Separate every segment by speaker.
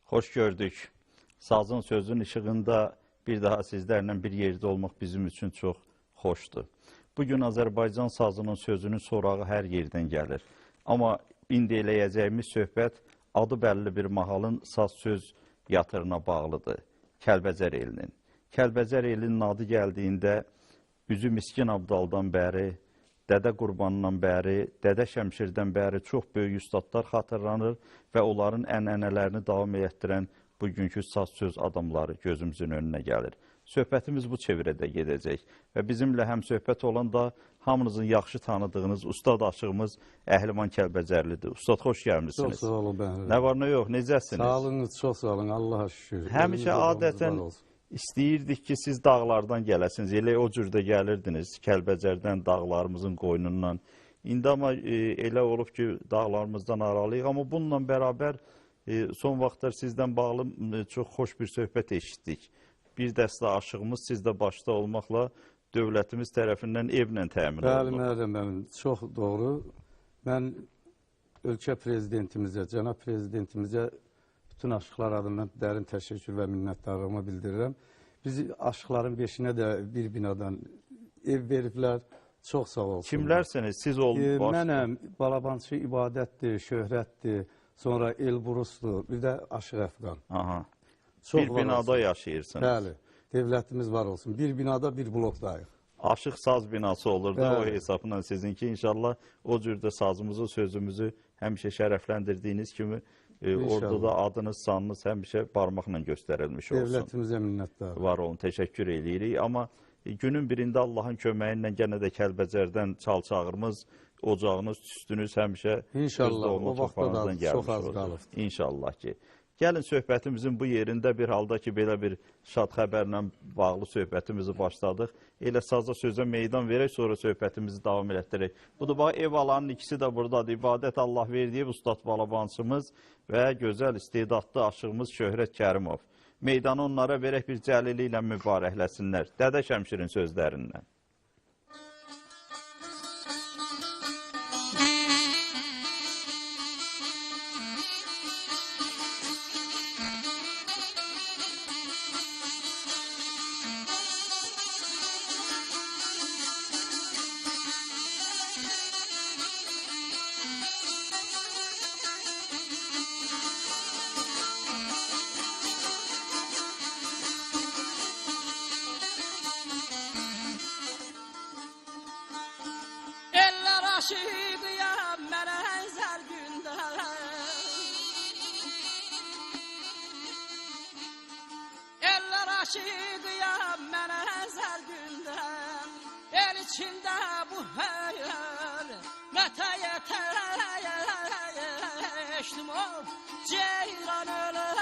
Speaker 1: Hoş gördük. Sazın sözün ışığında bir daha sizlərlə bir yerdə olmaq bizim üçün çox xoşdur. Bugün Azərbaycan sazının sözünün sorağı hər yerdən gəlir. Amma indi eləyəcəyimiz söhbət adı bəlli bir mahalın saz söz yatırına bağlıdır. Kəlbəcər elinin. Kəlbəcər elinin adı gəldiyində Üzü Miskin Abdaldan bəri, Dədə Qurbandan bəri, Dədə Şəmşirdən bəri çox böyük üstadlar xatırlanır və onların ənənələrini davam etdirən bugünkü saz söz adamları gözümüzün önünə gəlir. Söhbətimiz bu çevrədə gedəcək və bizimlə həm söhbət olan da hamınızın yaxşı tanıdığınız ustad aşığımız Əhliman Kəlbəcərlidir. Ustad, xoş gəlmişsiniz.
Speaker 2: Çox sağ olun, Bəhrə.
Speaker 1: Nə var, nə yox, necəsiniz?
Speaker 2: Sağ olun, çox sağ olun, Allaha şükür.
Speaker 1: Həmişə adətən istəyirdik ki, siz dağlardan gələsiniz. Elə o cürdə gəlirdiniz, Kəlbəcərdən, dağlarımızın qoynundan. İndi amma elə olub ki, dağlarımızdan aralıyıq. Amma bununla bərabər son vaxtlar sizdən bağlı çox xoş bir söhbət eşitdik. Bir dəstə aşığımız sizdə başda olmaqla dövlətimiz tərəfindən evlə təmin olunur.
Speaker 2: Bəli, müəllim, çox doğru. Mən ölkə prezidentimizə, cənab prezidentimizə bütün aşıqlar adından dərin təşəkkür və minnətdarlığımı bildirirəm. Biz aşıqların 5-inə də bir binadan ev veriblər. Çox sağ olsun.
Speaker 1: Kimlərsiniz? Siz olun.
Speaker 2: Mənəm, Balabançı İbadətdir, Şöhrətdir, sonra Elburusdur, bir də Aşıq Əfqan.
Speaker 1: Aha. Bir binada yaşayırsınız.
Speaker 2: Bəli, devlətimiz var olsun. Bir binada bir blokdayıq.
Speaker 1: Aşıq saz binası olur da o hesabla sizinki. İnşallah o cürdə sazımızı, sözümüzü həmişə şərəfləndirdiyiniz kimi orada da adınız, sanınız həmişə barmaqla göstərilmiş olsun.
Speaker 2: Devlətimizə minnətdarım.
Speaker 1: Var olun, təşəkkür edirik. Amma günün birində Allahın köməyi ilə yenə də Kəlbəcərdən çal-çağırımız, ocağınız, tüstünüz həmişə
Speaker 2: İnşallah, o vaxtda da çox az qalıb.
Speaker 1: İnşallah ki. Gəlin söhbətimizin bu yerində bir halda ki, belə bir şad xəbərlə bağlı söhbətimizi başladıq. Elə saza sözə meydan verək, sonra söhbətimizi davam etdirək. Budur, bax, ev alanın ikisi də buradadır. İbadət Allah verdiyi ustad balabansımız və gözəl istedadlı aşığımız Şöhrət Kərimov. Meydanı onlara verək, bir cəlili ilə mübarəkləsinlər. Dədə Şəmşirin sözlərindən.
Speaker 3: Aşığıyam mənə əzəl gündə Eller aşığıyam mənə əzəl gündə El içində bu həyal Mətəyə təşdim ol Ceyran ölür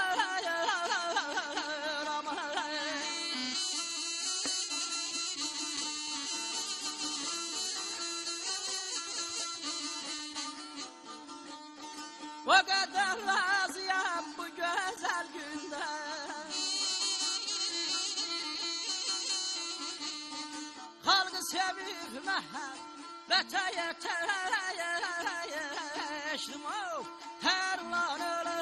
Speaker 3: O qədər razıyam bu gözəl gündə Xalqı sevib məhəbbətə yetəşdim Hər lan ölür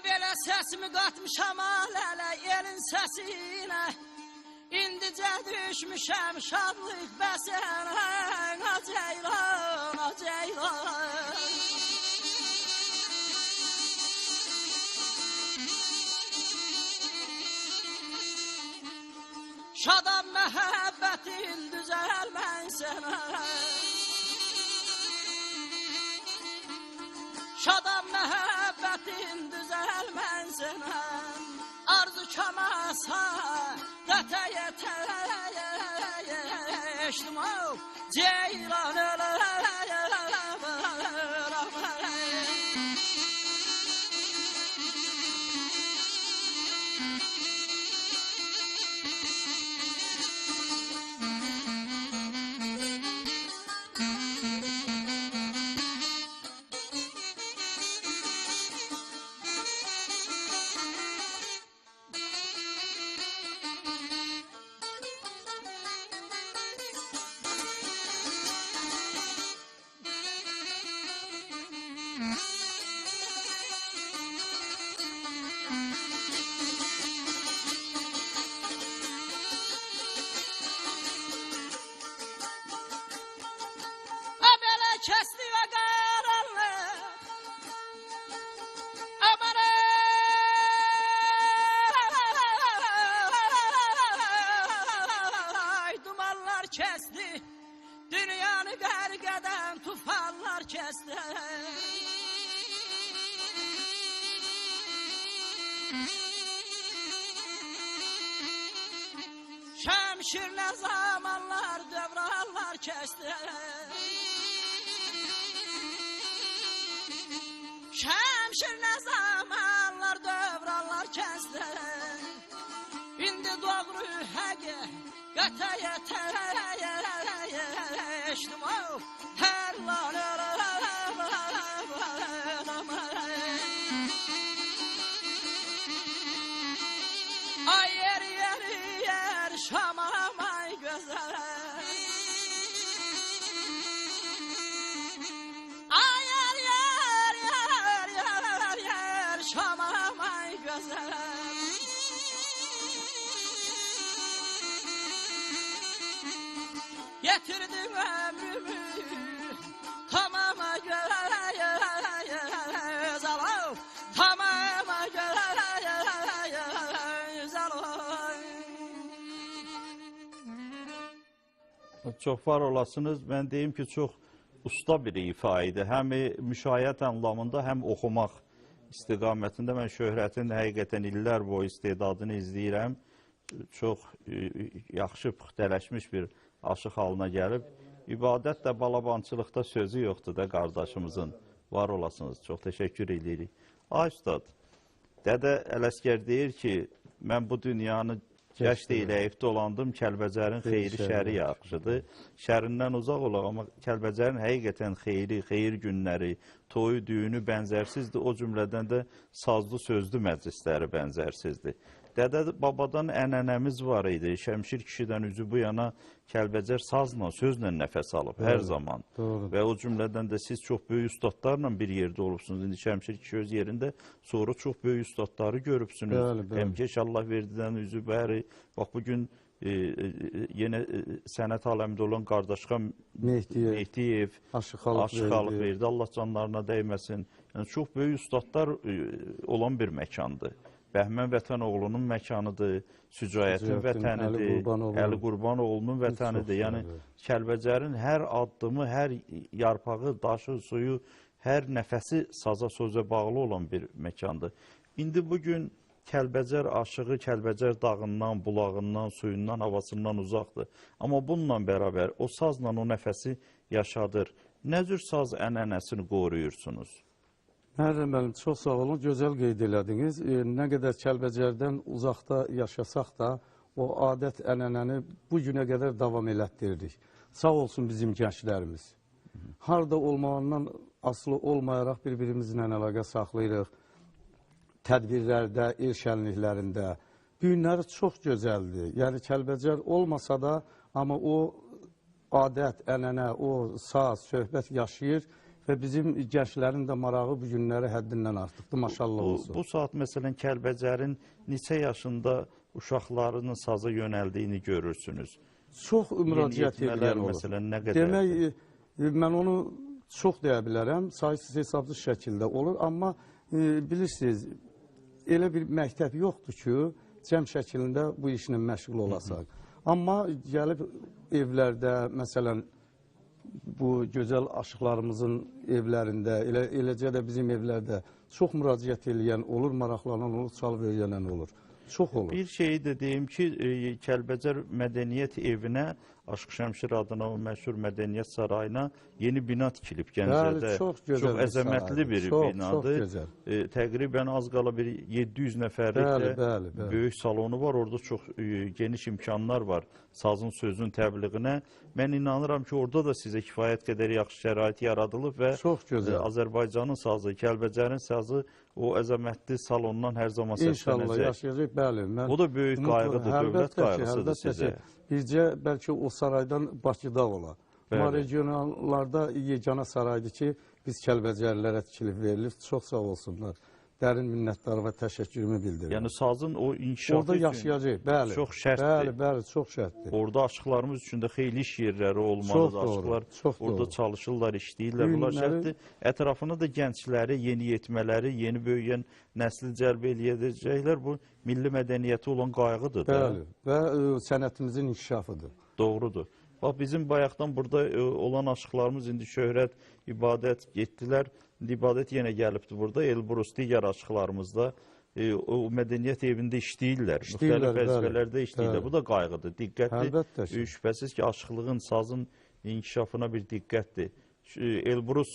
Speaker 3: Belə səsimi qatmışam alələ elin səsinə İndicə düşmüşəm şadlıq bəsənə Ceylan, Ceylan Şadam məhəbbətin düzəl mən sənə Şadam məhəbbətin düzəl mən sənə Arzu kamasa qətə yetəşdim Ceylan ölür A belə kəsdi və qaranlıq A belə dumanlar kəsdi Dünyanı qərq edən tufanlar kəsdi Şəmşir nə zamanlar dövranlar kəsdi Şəmşir nə zamanlar dövranlar kəsdi İndi doğru həqə qətə yetəşdim Hər Ay yer yer yer şamam ay gözəl Ay yer yer yer yer yer şamam ay gözəl Getirdim ömrümü tamama göz al tamama göz al
Speaker 1: Çox var olasınız. Mən deyim ki, çox usta bir ifa idi. Həm müşayiət anlamında, həm oxumaq istiqamətində. Mən Şöhrətin həqiqətən illər boyu istedadını izləyirəm. Çox yaxşı püxtələşmiş bir aşıq halına gəlib. İbadət də balabançılıqda sözü yoxdur da qardaşımızın. Var olasınız. Çox təşəkkür edirik. Ay ustad, Dədə Ələsgər deyir ki, mən bu dünyanı Gəşdə ilə evdə olandım, Kəlbəcərin xeyri şəri yaxşıdır. Şərindən uzaq olaq, amma Kəlbəcərin həqiqətən xeyri, xeyir günləri, toyu, düyünü bənzərsizdir. O cümlədən də sazlı, sözlü məclisləri bənzərsizdir. Dədə babadan ənənəmiz var idi. Şəmşir kişidən üzü bu yana Kəlbəcər sazla, sözlə nəfəs alıb hər zaman. Və o cümlədən də siz çox böyük ustadlarla bir yerdə olubsunuz. İndi Şəmşir kişi öz yerində sonra çox böyük ustadları görübsünüz. Həmkeş Allah verdidən üzü bəri. Bax, bugün yenə sənət aləmində olan qardaşqa Mehdiyev aşıqalıq verdi. Allah canlarına dəyməsin. Yəni, çox böyük ustadlar olan bir məkandır. Bəhmən Vətənoğlunun məkanıdır, Sücayətin vətənidir, Əli Qurbanoğlunun vətənidir. Yəni, Kəlbəcərin hər addımı, hər yarpağı, daşı, suyu, hər nəfəsi saza sözə bağlı olan bir məkandır. İndi bugün Kəlbəcər aşığı Kəlbəcər dağından, bulağından, suyundan, havasından uzaqdır. Amma bununla bərabər o sazla o nəfəsi yaşadır. Nə cür saz ənənəsini qoruyursunuz?
Speaker 2: Mərdəm müəllim, çox sağ olun, gözəl qeyd elədiniz. Nə qədər Kəlbəcərdən uzaqda yaşasaq da, o adət ənənəni bu günə qədər davam elətdiririk. Sağ olsun bizim gənclərimiz. Harada olmağından asılı olmayaraq bir-birimizlə əlaqə saxlayırıq. Tədbirlərdə, il şənliklərində. Düyünləri çox gözəldir. Yəni, Kəlbəcər olmasa da, amma o adət, ənənə, o saz, söhbət yaşayır. Və bizim gənclərin də marağı bu günləri həddindən artıqdır, maşallah olsun.
Speaker 1: Bu saat, məsələn, Kəlbəcərin neçə yaşında uşaqlarının saza yönəldiyini görürsünüz?
Speaker 2: Çox müraciət edən olur. Demək, mən onu çox deyə bilərəm, sayısız hesabsız şəkildə olur. Amma bilirsiniz, elə bir məktəb yoxdur ki, cəm şəkilində bu işlə məşğul olasaq. Amma gəlib evlərdə, məsələn, bu gözəl aşıqlarımızın evlərində, eləcə də bizim evlərdə çox müraciət edən olur, maraqlanan olur, çalıb öyrənən olur. Çox olur.
Speaker 1: Bir şeyi də deyim ki, Kəlbəcər Mədəniyyət evinə, Aşıq Şəmşir adına o məşhur Mədəniyyət sarayına yeni bina tikilib Gəncədə. Çox əzəmətli bir binadır. Təqribən az qala bir 700 nəfərlik böyük salonu var. Orada çox geniş imkanlar var sazın sözün təbliğinə. Mən inanıram ki, orada da sizə kifayət qədər yaxşı şərait yaradılıb və Azərbaycanın sazı, Kəlbəcərin sazı o əzəmətli salondan hər zaman səslənəcək.
Speaker 2: İnşallah yaşayacaq, bəli.
Speaker 1: O da böyük qayğıdır, dövlət qayğısıdır sizə.
Speaker 2: Bircə bəlkə o saraydan Bakıda ola. Amma regionallarda yeganə saraydır ki, biz Kəlbəcərlilərə tikilib verilir. Çox sağ olsunlar. Dərin minnətdarım və təşəkkürümü bildirirəm.
Speaker 1: Yəni sazın o inkişafı
Speaker 2: Orada
Speaker 1: üçün
Speaker 2: yaşayacaq, bəli.
Speaker 1: çox şərtdir.
Speaker 2: Bəli, çox şərtdir.
Speaker 1: Orada aşıqlarımız üçün də xeyli iş yerləri
Speaker 2: Çox
Speaker 1: olmalıdır.
Speaker 2: doğru,
Speaker 1: Aşıqlar
Speaker 2: çox
Speaker 1: orada
Speaker 2: doğru.
Speaker 1: çalışırlar, işləyirlər. Bunlar
Speaker 2: Ünlüləri-
Speaker 1: şərtdir. Ətrafına da gəncləri, yeni yetmələri, yeni böyüyən nəsli cəlb edəcəklər. Bu milli mədəniyyəti olan qayğıdır da.
Speaker 2: Bəli, və sənətimizin inkişafıdır.
Speaker 1: Doğrudur. Bax bizim bayaqdan burada olan aşıqlarımız indi şöhrət, ibadət getdilər. İndi ibadət yenə gəlibdi burada. Elbrus digər aşıqlarımızda o mədəniyyət evində işləyirlər. Müxtəlif
Speaker 2: bəli,
Speaker 1: vəzifələrdə işləyirlər.
Speaker 2: bəli.
Speaker 1: Bu da qayğıdır, diqqətli.
Speaker 2: Əlbəttə ki.
Speaker 1: Şübhəsiz ki, aşıqlığın, sazın inkişafına bir diqqətdir. Elbrus,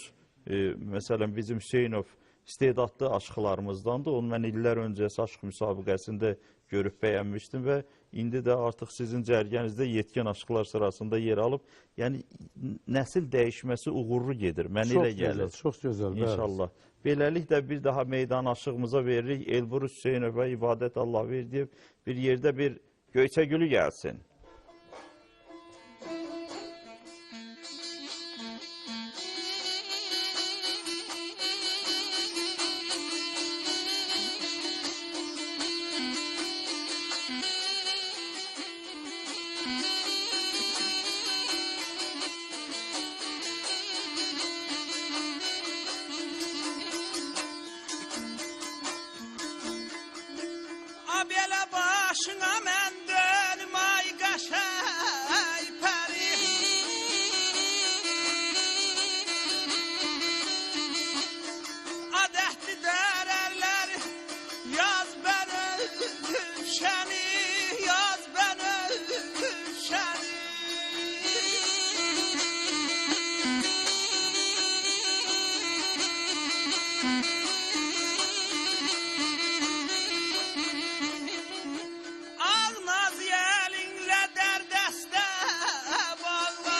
Speaker 1: məsələn, bizim Hüseynov istedadlı aşıqlarımızdandır. Onu mən illər öncəsi aşıq müsabiqəsində görüb bəyənmişdim və indi də artıq sizin cərgənizdə yetkin aşıqlar sırasında yer alıb. Yəni, nəsil dəyişməsi uğurlu gedir. Mənə elə gəlir.
Speaker 2: Çox gözəl, bəli.
Speaker 1: İnşallah. Beləliklə bir daha meydan aşığımıza veririk. Elbrus Hüseynova ibadət Allah verdi. Bir yerdə bir Göyçəgülü gəlsin.
Speaker 3: A belə başına mən dönüm ay qəşəy pəri. Adətli dərərlər yaz mən ölüşəni, yaz mən ölüşəni. Ağnaz yelinlə dərdəstə bağla.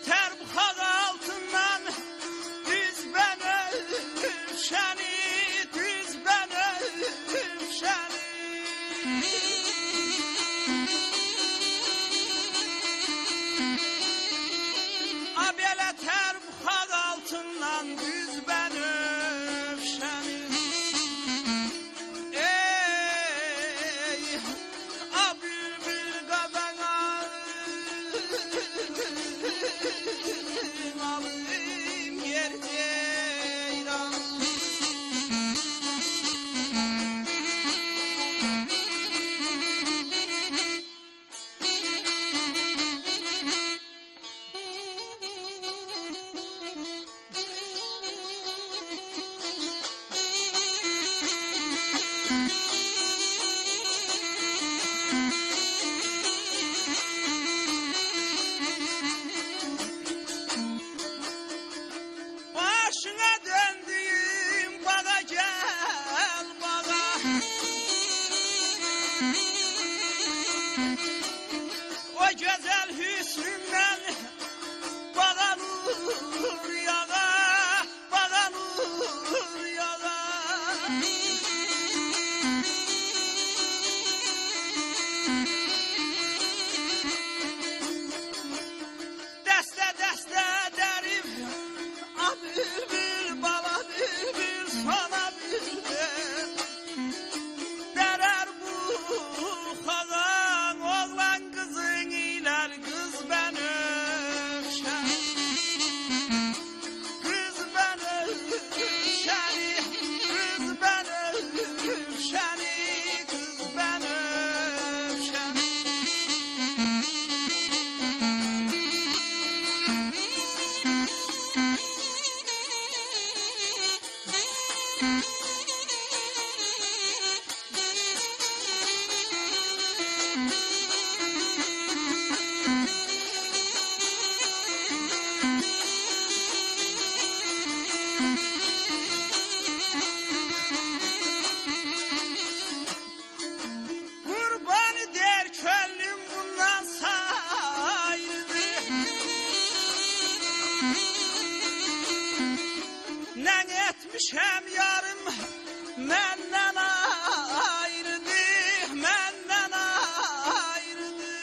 Speaker 3: Tərbuxaq altından düz bən ölüşəni, düz bən ölüşəni. A belə tərbuxaq altından düz bən ölüşəni. Ey, a bülbül qadana alayım yer ceyran. Başına döndüğüm bağa gel bağa. O güzel hüsnünden bağa nur yağa, bağa nur yağa. Dəstə dəstə dərim, a bülbül bala bülbül sana bülbül. Dərər bu xazan oğlan qızın ilər qız bən öpşən. Qız bən öpşəni, qız bən öpşəni, qız bən öpşəni. Kurbanı der könlüm bundan sayıldı. Ne etmişem yarım menden ayrıldı, menden ayrıldı.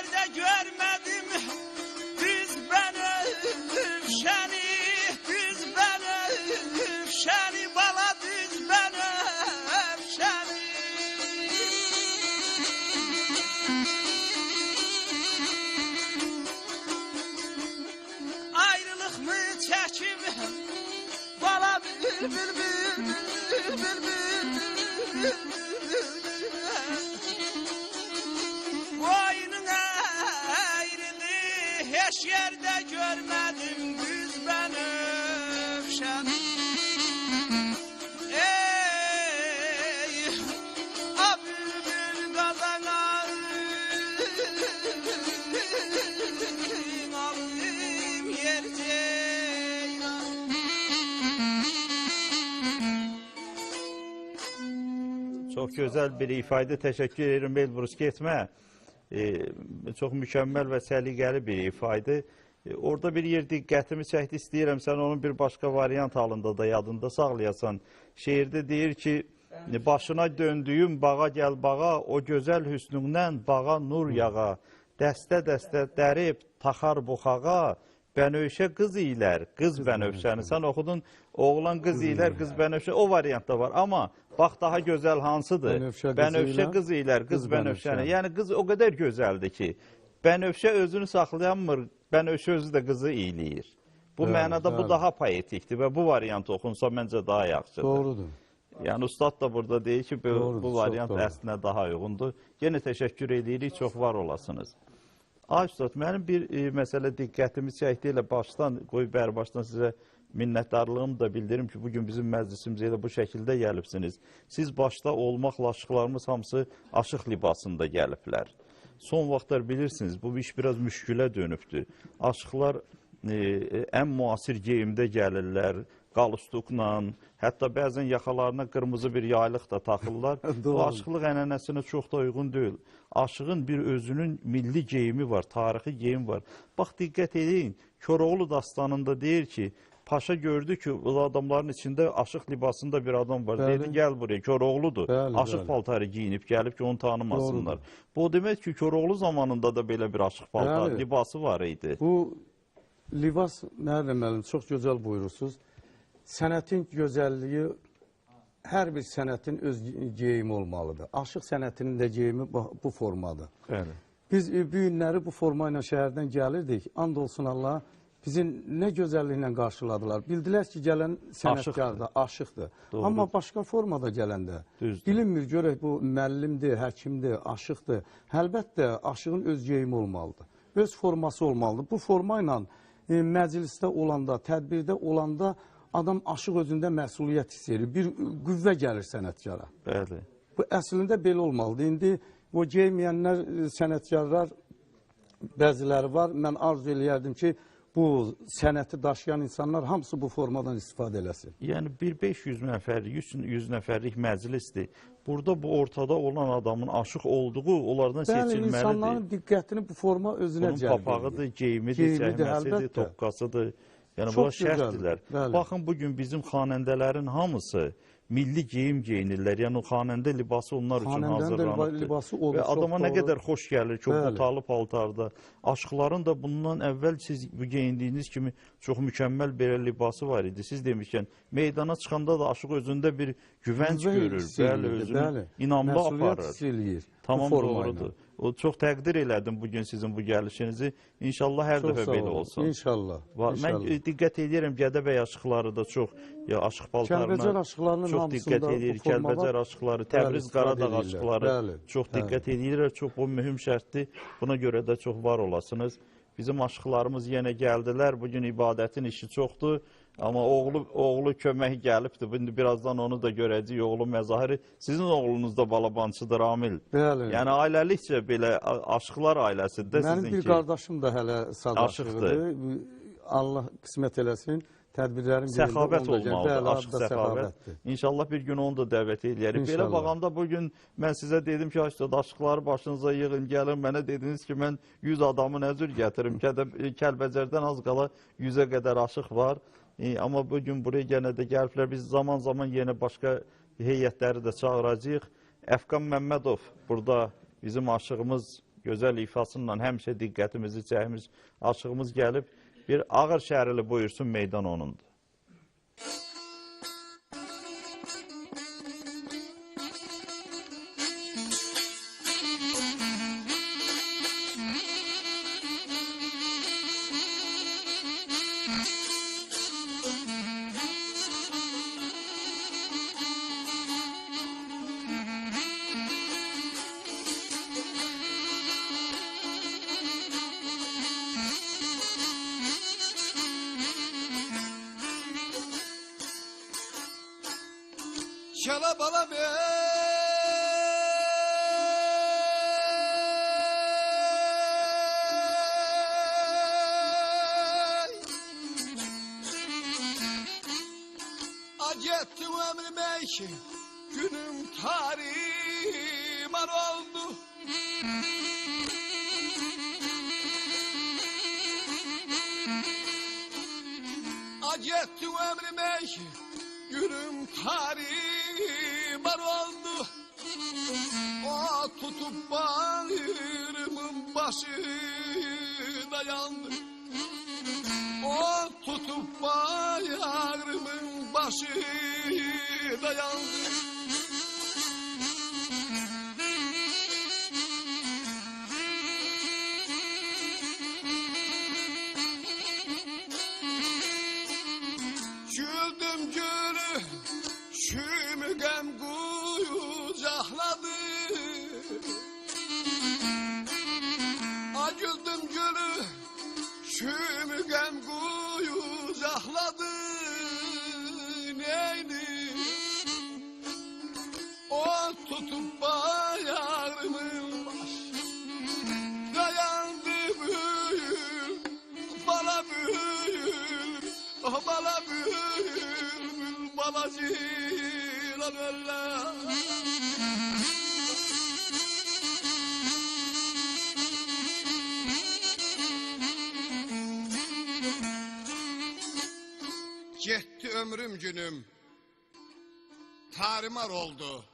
Speaker 3: yerde görmedim düz benövşeni, düz benövşeni, bala düz benövşeni. Ayrılık mı çekim bala bülbül boynun eğrili, hiç yerde görmedim düz benövşen. Ey a bülbül gazana, alayım yer ceylan.
Speaker 1: Çox gözəl bir ifadə, təşəkkür edirəm Elbrus getmə. Çox mükəmməl və səliqəli bir ifadə. Orada bir yer diqqətimi çəkdi, istəyirəm sən onun bir başqa variant halında da yadında saxlayasan. Şeirdə deyir ki, başına döndüyüm bağa gəl bağa, o gözəl hüsnündən bağa nur yağa, dəstə-dəstə dərib taxar buxağa, bənövşə qız ilər, qız bənövşəni. Sən oxudun, oğlan qız ilər, qız bənövşə, o variant da var. Amma bax daha gözəl hansıdır? Bənövşə qız ilər, qız bənövşəni. Yəni qız o qədər gözəldir ki, bənövşə özünü saxlayanmır, bənövşə özü də qızı iyiləyir. Bu mənada bu daha poetikdir və bu variant oxunsa məncə daha yaxşıdır.
Speaker 2: Doğrudur.
Speaker 1: Yəni ustad da burada deyir ki, bu variant
Speaker 2: doğru.
Speaker 1: əslində daha uyğundur. Yenə təşəkkür edirik, çox var olasınız. Ay ustad, mənim bir məsələ diqqətimi çəkdi, elə başdan, qoy bəri başdan sizə minnətdarlığımı da bildirim ki, bugün bizim məclisimizə elə bu şəkildə gəlibsiniz. Siz başda olmaqla aşıqlarımız hamısı aşıq libasında gəliblər. Son vaxtlar bilirsiniz, bu iş biraz müşkülə dönübdür. Aşıqlar ən müasir geyimdə gəlirlər, qalstukla, hətta bəzən yaxalarına qırmızı bir yaylıq da taxırlar. Bu aşıqlıq ənənəsinə çox da uyğun deyil. Aşığın bir özünün milli geyimi var, tarixi geyim var. Bax, diqqət edin, Koroğlu dastanında deyir ki, Paşa gördü ki, o adamların içində aşıq libasında bir adam var. Dedi, gəl buraya, Koroğludur. Aşıq paltarı giyinib, gəlib ki, onu tanımasınlar. Bu demək ki, Koroğlu zamanında da belə bir aşıq paltarı libası var idi.
Speaker 2: Bu libas, nə deməlim, çox gözəl buyurursunuz. Sənətin gözəlliyi, hər bir sənətin öz geyimi olmalıdır. Aşıq sənətinin də geyimi bu formadır. Biz bu günləri bu forma ilə şəhərdən gəlirdik. And olsun Allah, bizi nə gözəlliklə qarşıladılar. Bildilər ki, gələn sənətkar da aşıqdır. Amma başqa formada gələndə, bilinmir, görək bu müəllimdir, həkimdir, aşıqdır. Əlbəttə, aşığın öz geyimi olmalıdır. Öz forması olmalıdır. Bu forma ilə məclisdə olanda, tədbirdə olanda adam aşıq özündə məsuliyyət hiss edir. Bir qüvvə gəlir sənətkara. Bu əslində belə olmalıdır. İndi o geyməyənlər, sənətkarlar, bəziləri var. Mən arzu eləyərdim ki, bu sənəti daşıyan insanlar hamısı bu formadan istifadə eləsin.
Speaker 1: Yəni, 500 nəfərlik, 100 nəfərlik məclisdir. Burada bu ortada olan adamın aşıq olduğu onlardan seçilməlidir.
Speaker 2: Bəli, insanların diqqətini bu forma özünə cəlb edir.
Speaker 1: Bunun papağıdır, geyimidir, çəkməsidir, toqqasıdır. Yəni, bunlar şərtdirlər. Baxın, bugün bizim xanəndələrin hamısı milli geyim geyinirlər. Yəni, xanəndə libası onlar üçün hazırlanıbdır. Və adama nə qədər xoş gəlir ki, o butalı paltarda. Aşıqların da bundan əvvəl siz geyindiyiniz kimi çox mükəmməl bir libası var idi. Siz demişkən, meydana çıxanda da aşıq özündə bir güvənc görür. Bəli, özünü inamlı aparır. Tamam, doğrudur. O çox təqdir elədim bugün sizin bu gəlişinizi. İnşallah hər dəfə belə olsun.
Speaker 2: İnşallah.
Speaker 1: Mən diqqət edirəm, Gədəbəy aşıqları da çox, aşıq paltarına çox diqqət edir. Kəlbəcər aşıqları, Təbriz Qaradağ aşıqları çox diqqət edirlər. Çox bu mühüm şərtdir. Buna görə də çox var olasınız. Bizim aşıqlarımız yenə gəldilər. Bugün ibadətin işi çoxdur. Amma oğlu kömək gəlibdir. İndi birazdan onu da görəcəyik, oğlu məzahiri. Sizin oğlunuz da balabançıdır, Amil.
Speaker 2: Bəli.
Speaker 1: Yəni, ailəlikcə belə aşıqlar ailəsində sizinki.
Speaker 2: Mənim bir qardaşım da hələ saz aşıqdır. Allah qismət eləsin. Tədbirlərin
Speaker 1: səxavət olmalıdır, aşıq səxavət. İnşallah bir gün onu da dəvət edərik. Belə baxanda bugün mən sizə dedim ki, aşıqları başınıza yığın, gəlin. Mənə dediniz ki, mən 100 adamı nə cür gətirim? Kəlbəcərdən az qala 100-ə qədər aşıq var. Amma bugün buraya yenə də gəliblər. Biz zaman-zaman yenə başqa heyətləri də çağıracağıq. Əfqan Məmmədov burada bizim aşığımız gözəl ifasıyla həmişə diqqətimizi çəkmiş, açığımız gəlib. Bir ağır şəhərli buyursun, meydan onundur.
Speaker 4: Şala bala be. Acettim ömrüme ki günüm tarihim oldu. Acettim ömrüme ki günüm tarihim oldu. O tutup bağrımın başı dayandı. O tutup bağrımın başı dayandı. Güldüm gülü, şümügem kucakladı. Güldüm gülü, şümügem kucakladı. Neydi? O tutup bayağımın başı dayandı büyür, bana büyür, bana büyür, balacıyla böyle. Gitti ömrüm günüm, tarimar oldu.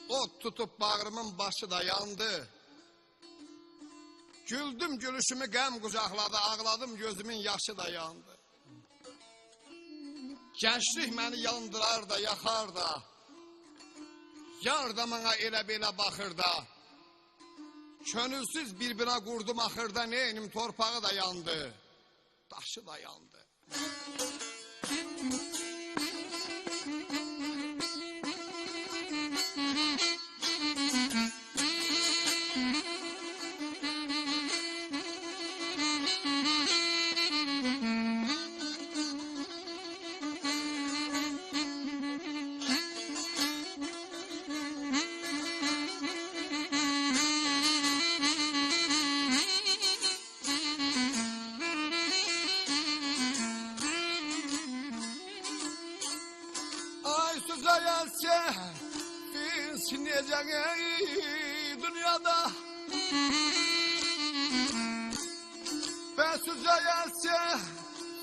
Speaker 4: Ot tutup bağrımın başı da yandı. Güldüm gülüşümü gəm qucaqladı, ağladım gözümün yaşı da yandı. Gençlik məni yandırar da, yakar da. Yar da mənə elə belə baxır da. Könülsüz bir-birə qurdum axırda, neynim torpağı da yandı, daşı da yandı. Biz necəyiz dünyada, Bəsüzə gəlsə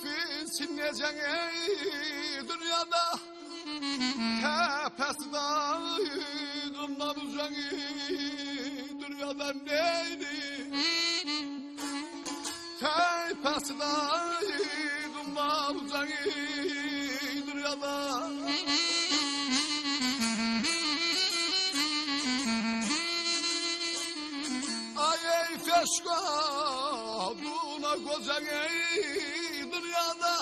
Speaker 4: biz necəyiz dünyada, Təpəsi dağından uzağı dünyada neydi? Təpəsi dağından uzağı dünyada. Aşka duna kocağı dünyada,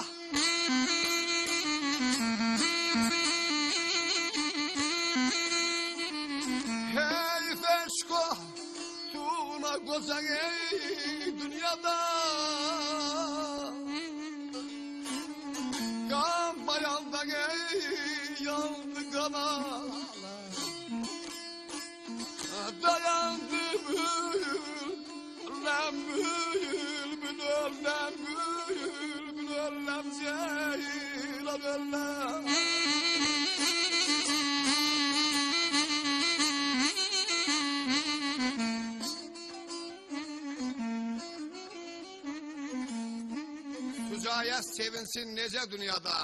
Speaker 4: hey feşko duna kocağı dünyada, kan bayanda yandı kanalar, dayandı Lem bülbül lem bülbül lem ceylan lem. Sücayət sevinsin necə dünyada,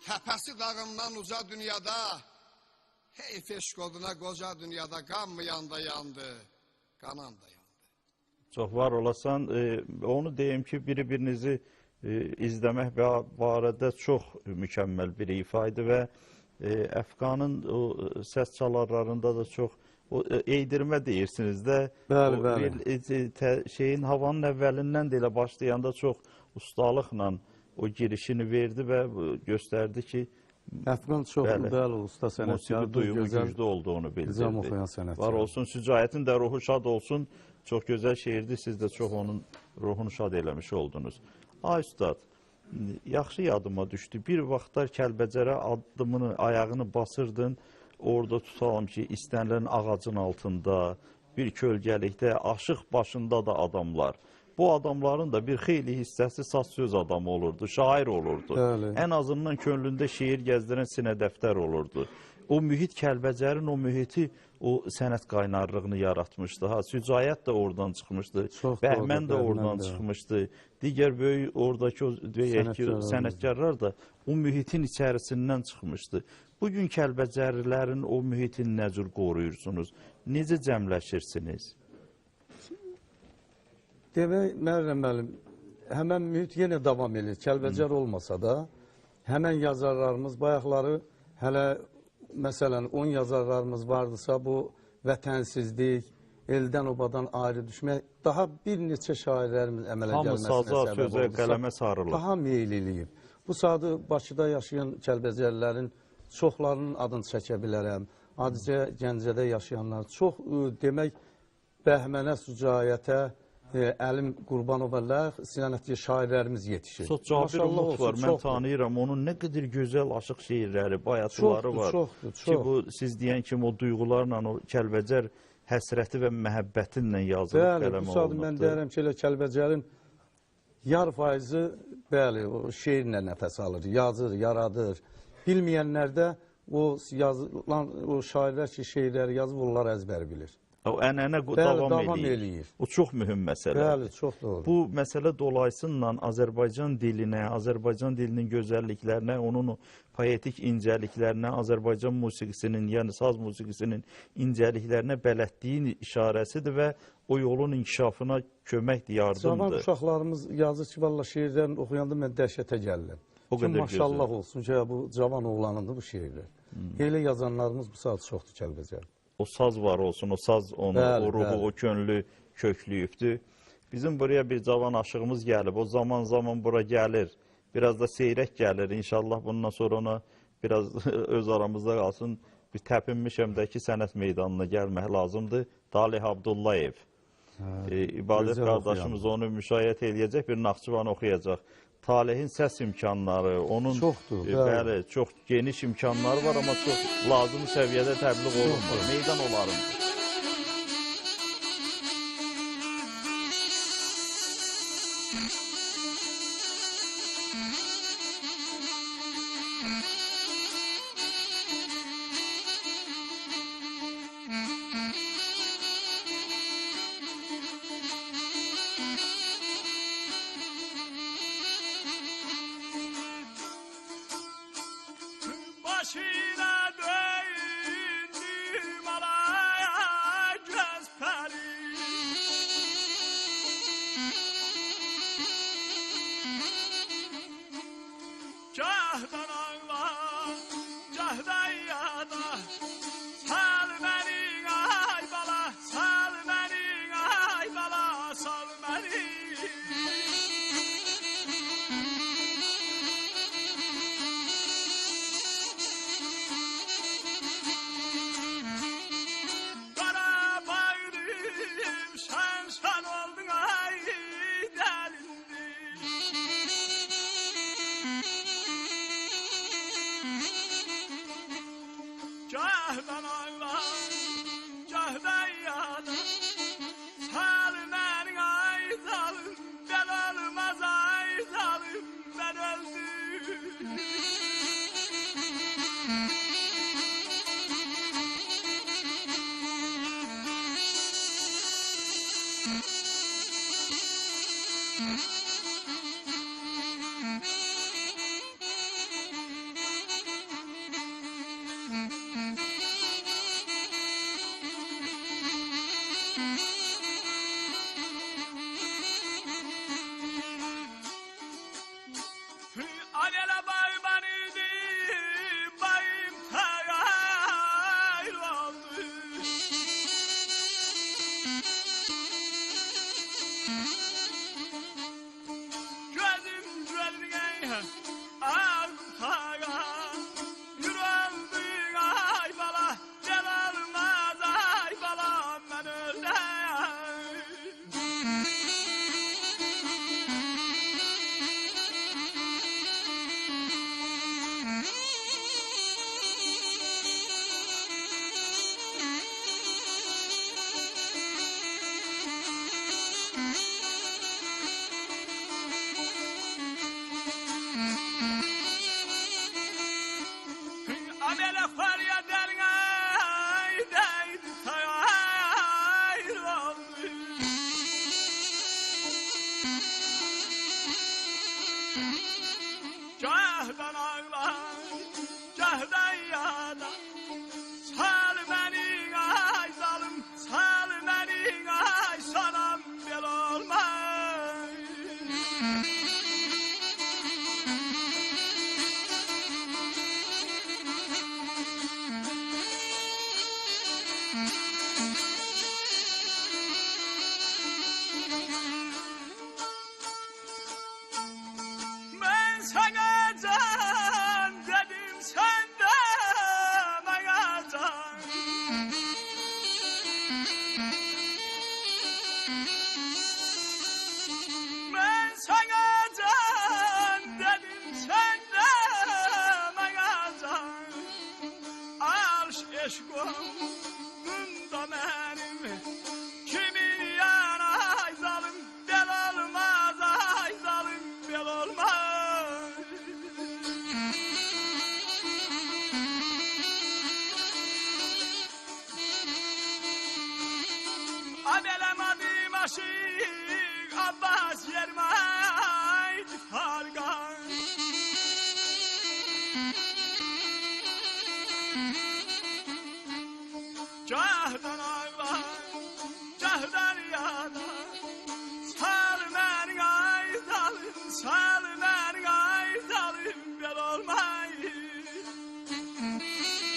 Speaker 4: Təpəsi dağından uca dünyada, Hey feşk oduna koca dünyada kan mı yanda yandı, kanan da yandı.
Speaker 1: Çox var olasan. Onu deyim ki, bir-birinizi izləmək barədə çox mükəmməl bir ifa idi və Əfqanın o səs çalarlarında da çox eğdirmə deyirsiniz də.
Speaker 2: Bəli,
Speaker 1: O
Speaker 2: bəli.
Speaker 1: şeyin havanın əvvəlindən də elə başlayanda çox ustalıqla o girişini verdi və göstərdi ki,
Speaker 2: Əfqan çox
Speaker 1: Bəli.
Speaker 2: bəli usta
Speaker 1: musiqi
Speaker 2: sənətkardır,
Speaker 1: duyumu
Speaker 2: gözəl
Speaker 1: güclü olduğunu
Speaker 2: nizam
Speaker 1: bildirdi.
Speaker 2: oxuyan sənətkar.
Speaker 1: Var olsun, Sücayətin də ruhu şad olsun. Çox gözəl şeirdir, siz də çox onun ruhunu şad eləmiş oldunuz. Ay üstad, yaxşı yadıma düşdü. Bir vaxtlar Kəlbəcərə addımını, ayağını basırdın. Orada tutalım ki, istənilən ağacın altında, bir kölgəlikdə, aşıq başında da adamlar. Bu adamların da bir xeyli hissəsi saz söz adamı olurdu, şair olurdu.
Speaker 2: Bəli.
Speaker 1: Ən azından könlündə şeir gəzdirən sinə dəftər olurdu. O mühit Kəlbəcərin o mühiti, o sənət qaynarlığını yaratmışdı. Ha, Sücayət də oradan çıxmışdı.
Speaker 2: Çox
Speaker 1: Bəhmən də
Speaker 2: doğru,
Speaker 1: oradan
Speaker 2: Bəhmən də.
Speaker 1: çıxmışdı. Digər böyük oradakı o deyək ki,
Speaker 2: Sənətkarlarımız.
Speaker 1: sənətkarlar da o mühitin içərisindən çıxmışdı. Bugün Kəlbəcərlilərin o mühitini nə cür qoruyursunuz? Necə cəmləşirsiniz?
Speaker 2: Demək, Mərrəm müəllim, həmən mühit yenə davam edir. Kəlbəcər olmasa da, həmən yazarlarımız bayaqları, hələ məsələn 10 yazarlarımız vardısa, bu vətənsizlik, eldən obadan ayrı düşmək, daha bir neçə şairlərimiz əmələ
Speaker 1: Hamı
Speaker 2: gəlməsinə
Speaker 1: saza,
Speaker 2: səbəb
Speaker 1: sözə,
Speaker 2: oldusa,
Speaker 1: qələmə sarılır.
Speaker 2: daha meyil eləyib. Bu sadə Bakıda yaşayan Kəlbəcərlilərin çoxlarının adını çəkə bilərəm. Adicə Gəncədə yaşayanlar çox demək Bəhmənə, Sücayətə, Əlim Qurbanovlar, sənətçi şairlərimiz yetişir.
Speaker 1: Çox Cabir
Speaker 2: Maşallah
Speaker 1: Umut
Speaker 2: olsun,
Speaker 1: var, mən
Speaker 2: çoxdur.
Speaker 1: tanıyıram. Onun nə qədər gözəl aşıq şeirləri, bayatıları
Speaker 2: Çoxdur,
Speaker 1: var.
Speaker 2: çoxdur,
Speaker 1: Ki
Speaker 2: çox.
Speaker 1: bu siz deyən kimi o duyğularla, o Kəlbəcər həsrəti və məhəbbətinlə yazılıb
Speaker 2: Bəli,
Speaker 1: qələmə
Speaker 2: bu saat mən
Speaker 1: olunubdur.
Speaker 2: deyərəm ki, elə Kəlbəcərin yar faizi, bəli, o şeirlə nəfəs alır, yazır, yaradır. Bilməyənlər də o yazılan, o şairlər ki, şeirləri yazıb, onlar əzbər bilir.
Speaker 1: O ənənə
Speaker 2: Bəli,
Speaker 1: davam
Speaker 2: davam
Speaker 1: eləyir.
Speaker 2: eləyir.
Speaker 1: O çox mühüm məsələdir.
Speaker 2: Bəli, çox doğru.
Speaker 1: Bu məsələ dolayısıyla Azərbaycan dilinə, Azərbaycan dilinin gözəlliklərinə, onun o poetik incəliklərinə, Azərbaycan musiqisinin, yəni saz musiqisinin incəliklərinə bələdliyin işarəsidir və o yolun inkişafına köməkdir,
Speaker 2: Cavan
Speaker 1: yardımdır.
Speaker 2: uşaqlarımız yazır ki, valla şeirlərini oxuyanda mən dəhşətə gəlirəm.
Speaker 1: O
Speaker 2: Ki,
Speaker 1: qədər
Speaker 2: maşallah
Speaker 1: gözəl.
Speaker 2: olsun ki, bu cavan oğlanındır bu şeirlər. Elə yazanlarımız bu saat çoxdur Kəlbəcər.
Speaker 1: O saz var olsun, o saz onu,
Speaker 2: Bəli,
Speaker 1: o ruhu,
Speaker 2: bəli.
Speaker 1: o könlü köklüyübdür. Bizim buraya bir cavan aşığımız gəlib, o zaman zaman bura gəlir. Biraz da seyrək gəlir. İnşallah bundan sonra ona biraz öz aramızda qalsın. Bir təpinmişəmdəki sənət meydanına gəlmək lazımdır. Talih Abdullayev. İbadət
Speaker 2: gözəl
Speaker 1: qardaşımız onu müşayiət eləyəcək, bir Naxçıvan oxuyacaq. Talihin səs imkanları, onun
Speaker 2: Çoxdur,
Speaker 1: bəli, çox geniş imkanları var, amma çox lazımi səviyyədə təbliğ olunmur. Meydan olarım.
Speaker 3: Başına döndüm alaya göz peri. Cahdan ağla, cahdan yada. Sal beni ay bala, sal beni ay bala, sal beni. Kara bağırdım, sen sen oldun ay delindi. Cahdan ağla, cahdan yana. Sal beni ay zalim, ben olmaz ay zalim, ben öldüm.
Speaker 5: Gözüm görmeye artağa yürüldün ay bala gel almaz ay bala ben öyle. Amele farya dergay deydi tayır oldu. Cahdan ağlar, cahdan yada. Sal beni ay zalim, sal beni ay sanam bel olmaz. Ben sana can dedim sen de bana can. Ben sana can dedim sen de bana can. Arş eşkom bunda benim kimi yanay zalim bel olmaz ay zalim bel olmaz. Abelem adım aşık Abbas yermaydı fargan. Cahdan ağlar, cahdan yada. Sal beni ay zalim, sal beni ay zalim bel olmayız.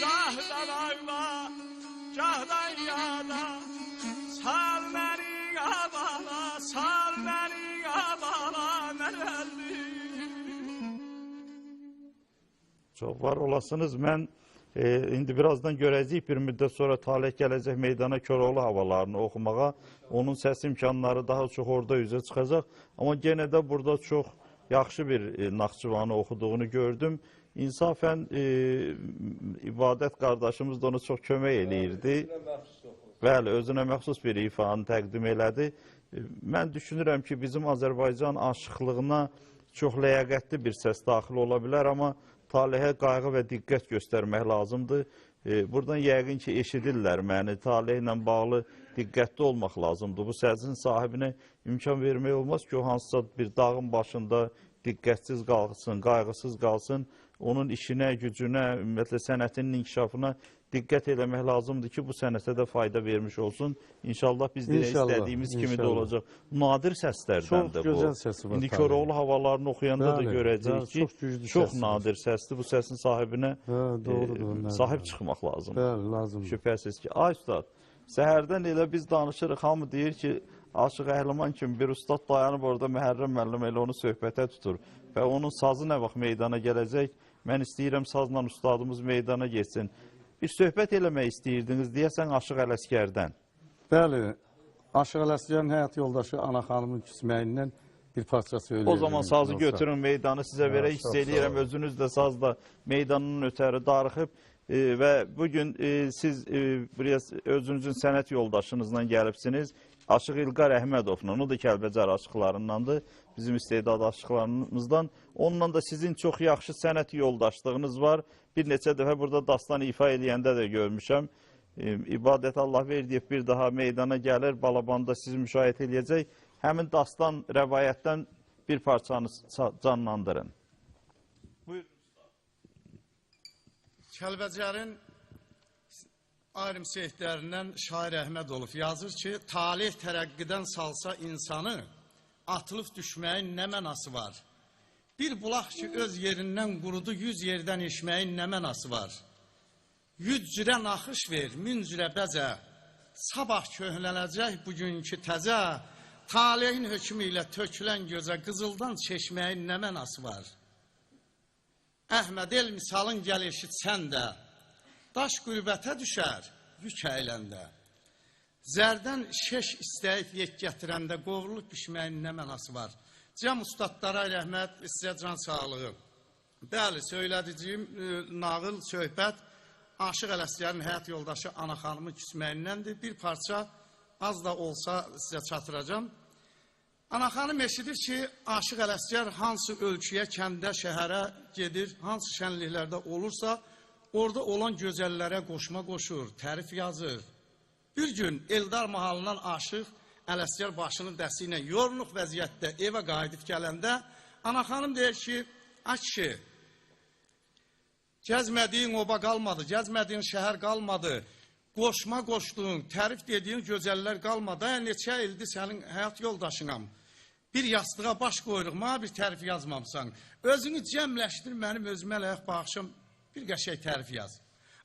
Speaker 5: Cahdan ağlar, cahdan yada. Sal beni abala, sal beni abala ben öldüm.
Speaker 1: Çox var olasınız. Mən indi birazdan görəcəyik, bir müddət sonra Taleh gələcək meydana Koroğlu havalarını oxumağa. Onun səs imkanları daha çox orada üzə çıxacaq. Amma yenə də burada çox yaxşı bir Naxçıvanı oxuduğunu gördüm. İnsafən ibadət qardaşımız da ona çox kömək eləyirdi. Bəli, özünə məxsus bir ifanı təqdim elədi. Mən düşünürəm ki, bizim Azərbaycan aşıqlığına çox ləyaqətli bir səs daxil ola bilər, amma Talehə qayğı və diqqət göstərmək lazımdır. Buradan yəqin ki, eşidirlər məni. Taleh ilə bağlı diqqətli olmaq lazımdır. Bu səsin sahibinə imkan vermək olmaz ki, o hansısa bir dağın başında diqqətsiz qalsın, qayğısız qalsın. Onun işinə, gücünə, ümumiyyətlə sənətinin inkişafına diqqət eləmək lazımdır ki, bu sənətə də fayda vermiş olsun. İnşallah biz də istədiyimiz kimi də olacaq. Nadir səslərdəndir bu.
Speaker 2: Çox gözəl səsi var.
Speaker 1: İndi Koroğlu havalarını oxuyanda da görəcəyik ki, çox nadir səsdir. Bu səsin sahibinə sahib çıxmaq lazımdır.
Speaker 2: Bəli, lazımdır.
Speaker 1: Şübhəsiz ki. Ay ustad, səhərdən elə biz danışırıq, hamı deyir ki, Aşıq Əhliman kimi bir ustad dayanıb orada Məhərrəm müəllim elə onu söhbətə tutur və onun sazı nə vaxt meydana gələcək? Mən istəyirəm sazla ustadımız meydana geçsin. Bir söhbət eləmək istəyirdiniz, deyəsən Aşıq Ələsgərdən.
Speaker 2: Bəli, Aşıq Ələsgərin həyat yoldaşı Ana xanımın küsməyindən bir parça söyləyirdim.
Speaker 1: O zaman sazı götürün, meydanı sizə verək, hiss eləyirəm, özünüz də sazla meydanın ötəri darıxıb və bugün siz özünüzün sənət yoldaşınızla gəlibsiniz. Aşıq İlqar Əhmədovla, o da Kəlbəcər aşıqlarındandır, bizim istedad aşıqlarımızdan. Onunla da sizin çox yaxşı sənət yoldaşlığınız var. Bir neçə dəfə burada dastan ifa eləyəndə də görmüşəm. İbadət Allah verdiyi bir daha meydana gəlir, Balabanda sizi müşahidə eləyəcək. Həmin dastan rəvayətdən bir parçanı canlandırın. Buyurun.
Speaker 4: Kəlbəcərin ayrım seyidlərindən Şair Əhmədov yazır ki, talih tərəqqidən salsa insanı, atılıb düşməyin nə mənası var? Bir bulaq ki, öz yerindən qurudu, 100 yerdən içməyin nə mənası var? 100 cürə naxış ver, 1000 cürə bəzə, sabah köhnələcək bugünkü təzə, taleyin hökmü ilə tökülən gözə qızıldan çeşməyin nə mənası var? Əhməd el misalın gəl eşitsən də, daş qürbətə düşər, yük əyləndə. Zərdən şeş istəyib yek gətirəndə qovrulub bişməyin nə mənası var? Cəm ustadlara rəhmət, sizə can sağlığı. Bəli, söylədiciyim nağıl, söhbət Aşıq Ələsgərin həyat yoldaşı Ana xanımın küsməyindəndir. Bir parça az da olsa sizə çatıracağım. Ana xanım eşidir ki, Aşıq Ələsgər hansı ölkəyə, kəndə, şəhərə gedir, hansı şənliklərdə olursa, orada olan gözəllərə qoşma qoşur, tərif yazır. Bir gün Eldar mahalından Aşıq Ələsgər başının dəsi ilə yorluq vəziyyətdə evə qayıdıb gələndə, Ana xanım deyir ki, Akşi, gəzmədiyin oba qalmadı, gəzmədiyin şəhər qalmadı, qoşma qoşduğun, tərif dediyin gözəllər qalmadı, neçə ildir sənin həyat yoldaşınam. Bir yastığa baş qoyuruq, mənə bir tərif yazmamsan, özünü cəmləşdir, mənim özümə ləyək baxışım, bir qəşək tərif yaz.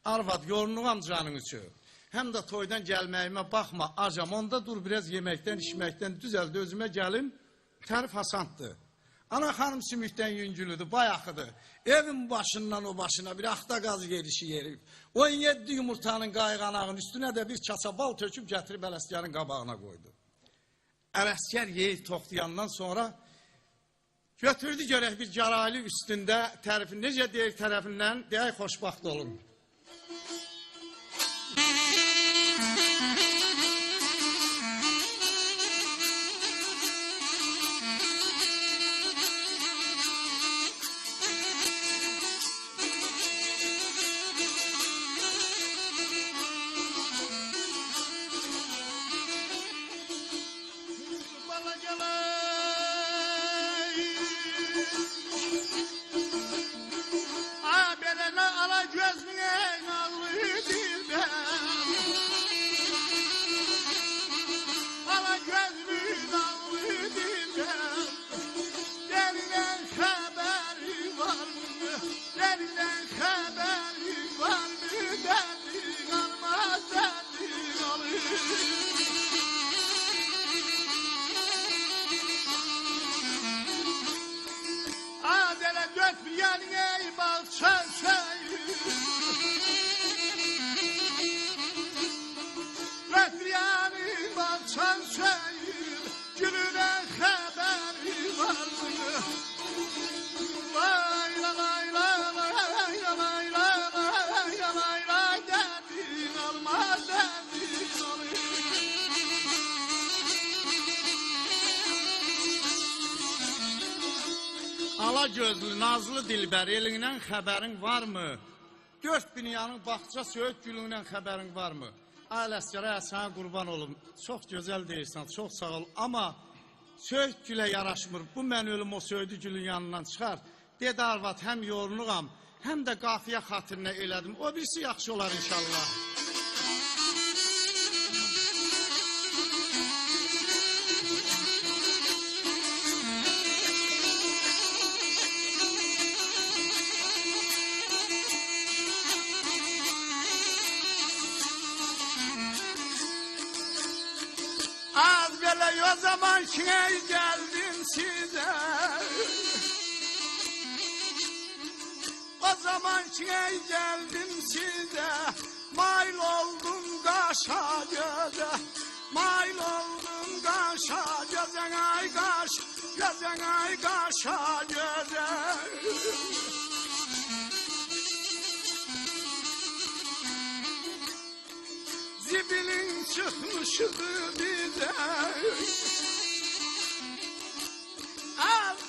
Speaker 4: Arvad, yorulnuğam canın üçün, həm də toydan gəlməyimə baxma, acam, onda dur biraz yeməkdən, içməkdən, düzəldi özümə gəlim, tərif hasanddır. Ana xanım sümükdən yüngülüdür, bayaxıdır. Evin başından o başına bir axta qaz yerişi yerib. 17 yumurtanın qayğanağın üstünə də bir kasa bal töküb gətirib Ələsgərin qabağına qoydu. Ələsgər yeyib toxlayandan sonra götürdü görək bir gəraylı üstündə tərifin, necə deyək tərəfindən, deyək xoşbaxt olun. Ala gözlü, nazlı dilbər, elindən xəbərin varmı? 4 dünyanın baxça söyüd gülündən xəbərin varmı? Ələsgərə sənə qurban olum, çox gözəl deyirsən, çox sağ ol. Amma söyüd gülə yaraşmır, bu mən ölüm o söyüdü gülün yanından çıxar. Dedi arvad, həm yorluğam, həm də qafiyə xatirinə elədim. O birisi yaxşı olar inşallah. O zaman ki geldim size, o zaman ki geldim size, mail oldum kaşa göze, mail oldum kaşa göze, ay kaş, göze ay kaşa göze. Zibilin çıkmıştı bize,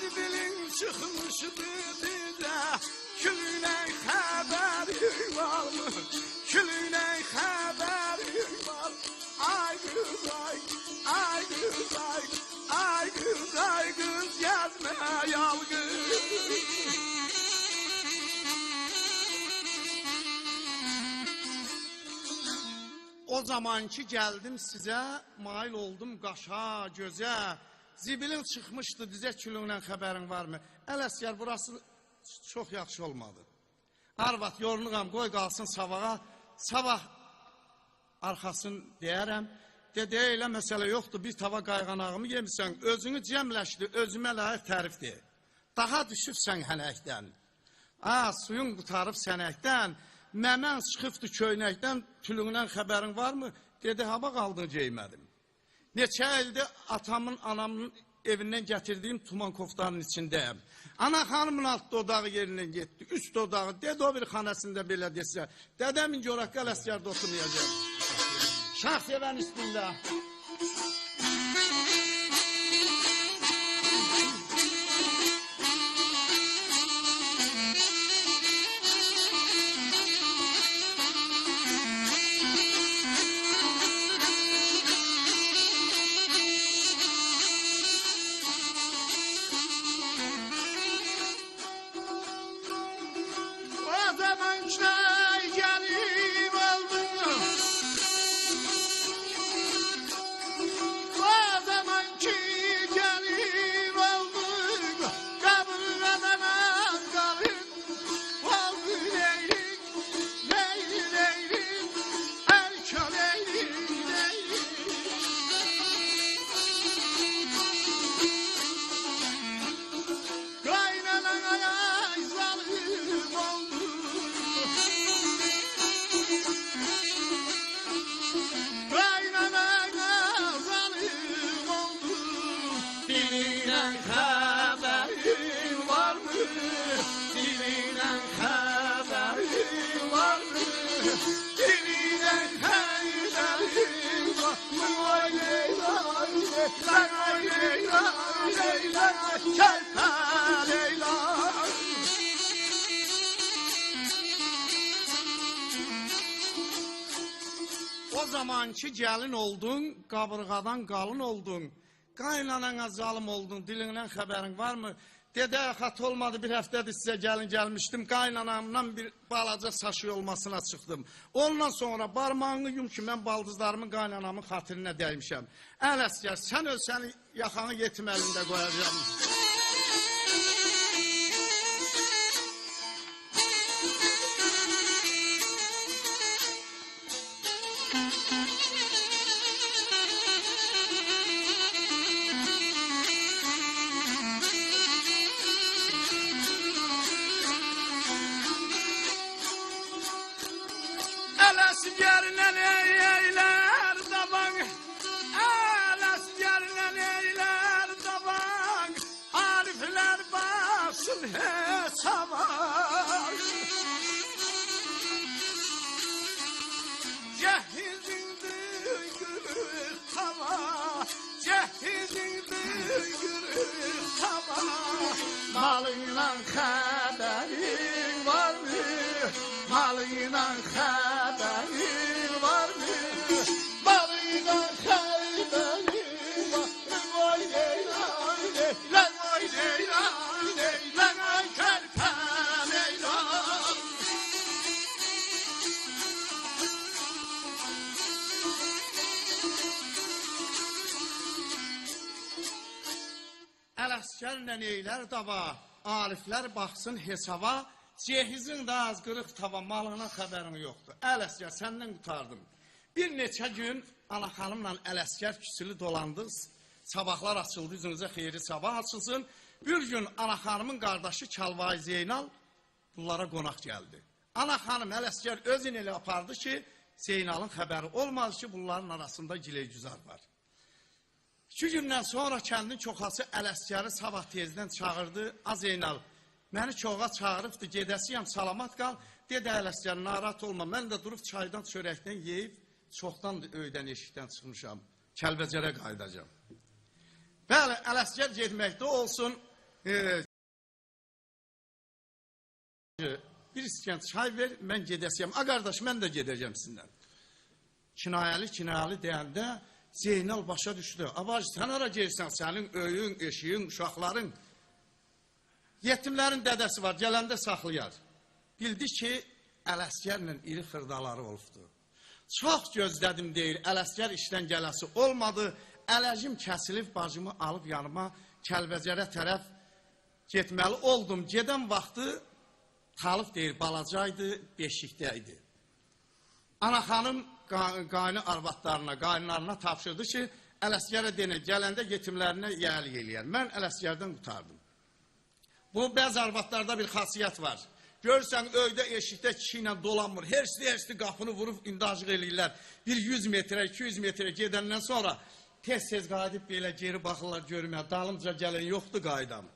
Speaker 4: zibilin çıkmıştı bize, külüne haberi var mı? Külüne haberi var mı? Ay kız ay, ay kız ay, ay kız ay kız gezme yalgız. O zamanki geldim size, mail oldum qaşa, göze, zibilin çıkmıştı dize külündən xəbərin var mı? Ələsgər, burası çox yaxşı olmadı. Arvad, yorluğam, qoy qalsın sabaha, sabah arxasını deyərəm, dedi, elə məsələ yoxdur, bir tava qayğanağımı yemişsən, özünü cəmləşdi, özümə layiq tərifdir. Daha düşübsən hənəkdən. Suyun qutarıb sənəkdən, məmən çıxıbdı köynəkdən, tülündən xəbərin varmı? Dedi, hava qaldın geymədim. Neçə ildir atamın, anamın evindən gətirdiyim tuman koftanın içindəyəm. Ana xanımın alt dodağı yerindən getdi, üst dodağı, dedi o bir xanəsində belə desə, dədəmin görək Ələsgərdə oturmayacaq. Şah sevən üstündə.
Speaker 5: O zaman çay gelip oldum. O zamanki gelip oldum. Kabrına kalın. Oldu leylik, leylik, leylik. Erkek leylik, leylik. Kaynanaya zalim oldu. Kaynanaya zalim oldu. Dilinden haberin var mı? Dilinden haberin var mı? Dilinden haberin var mı? Vay Leyla, Leyla, Leyla, Leyla, Kerpe Leyla.
Speaker 4: O zamanki gəlin oldun, qabırğadan qalın oldun, qaynanana zalım oldun, dilindən xəbərin varmı? Dedə, xat olmadı, bir həftədir sizə gəlin gəlmişdim, qaynanamdan bir balaca saşı olmasına çıxdım. Ondan sonra barmağını yum ki, mən baldızlarımın qaynanamın xatirinə dəymişəm. Ələsgər, sən ölsəni yaxanı yetim əlində qoyacağım.
Speaker 5: Ələsgərlə eylər daban, Ələsgərlə eylər daban, Ariflər baxsın hesaba. Cehizindir gürür tava, cehizindir gürür tava. Malıyla xəbərin var mı? Malıyla xəbərin var mı? Malıyla xəbərin var mı? Vay Leyla, Leyla, vay Leyla, Leyla, ay Kerpe Leyla.
Speaker 4: Ələsgərlə eylər dava, ariflər baxsın hesaba, cehizin də az qırıq tava, malına xəbərin yoxdur. Ələsgər, səndən qutardım. Bir neçə gün ana xanımla Ələsgər küsülü dolandıq, sabahlar açıldı, üzünüzə xeyri sabah açılsın. Bir gün ana xanımın qardaşı Kəlvay Zeynal bunlara qonaq gəldi. Ana xanım Ələsgər özün elə apardı ki, Zeynalın xəbəri olmaz ki, bunların arasında gileygüzar var. 2 gündən sonra kəndin çoxası Ələsgəri sabah tezdən çağırdı. Zeynal, məni çoğa çağırıbdı, gedəsiyəm, salamat qal. Dedi Ələsgər, narahat olma, mən də durub çaydan, çörəkdən yeyib, çoxdan öydən eşikdən çıxmışam, Kəlbəcərə qaydacam. Bəli, Ələsgər getməkdə olsun, bir iskən çay ver, mən gedəsiyəm. Qardaş, mən də gedəcəm sizinlə. Kinayəli deyəndə Zeynal başa düşdü. Abacı, sən ara gelsən, sənin öyün, eşiyin, uşaqların, yetimlərin dədəsi var, gələndə saxlayar. Bildi ki, Ələsgərlə iri xırdaları olubdu. Çox gözlədim deyir, Ələsgər işdən gələsi olmadı. Ələcim kəsilib, bacımı alıb yanıma Kəlbəcərə tərəf getməli oldum. Gedən vaxtı Talib deyir, balacaydı, beşikdəydi. Ana xanım qaynı arvadlarına, qaynlarına tapşırdı ki, Ələsgərə denə, gələndə yetimlərinə yəlik eləyər. Mən Ələsgərdən qutardım. Bu, bəzi arvadlarda bir xasiyyət var. Görürsən, öydə, eşikdə kişi ilə dolanmır. Hersli qapını vurub indacıq eləyirlər. Bir 100 metrə, 200 metrə gedəndən sonra tez-tez qayıdıb belə geri baxırlar görməyə. Dalımca gələn yoxdur qaydam.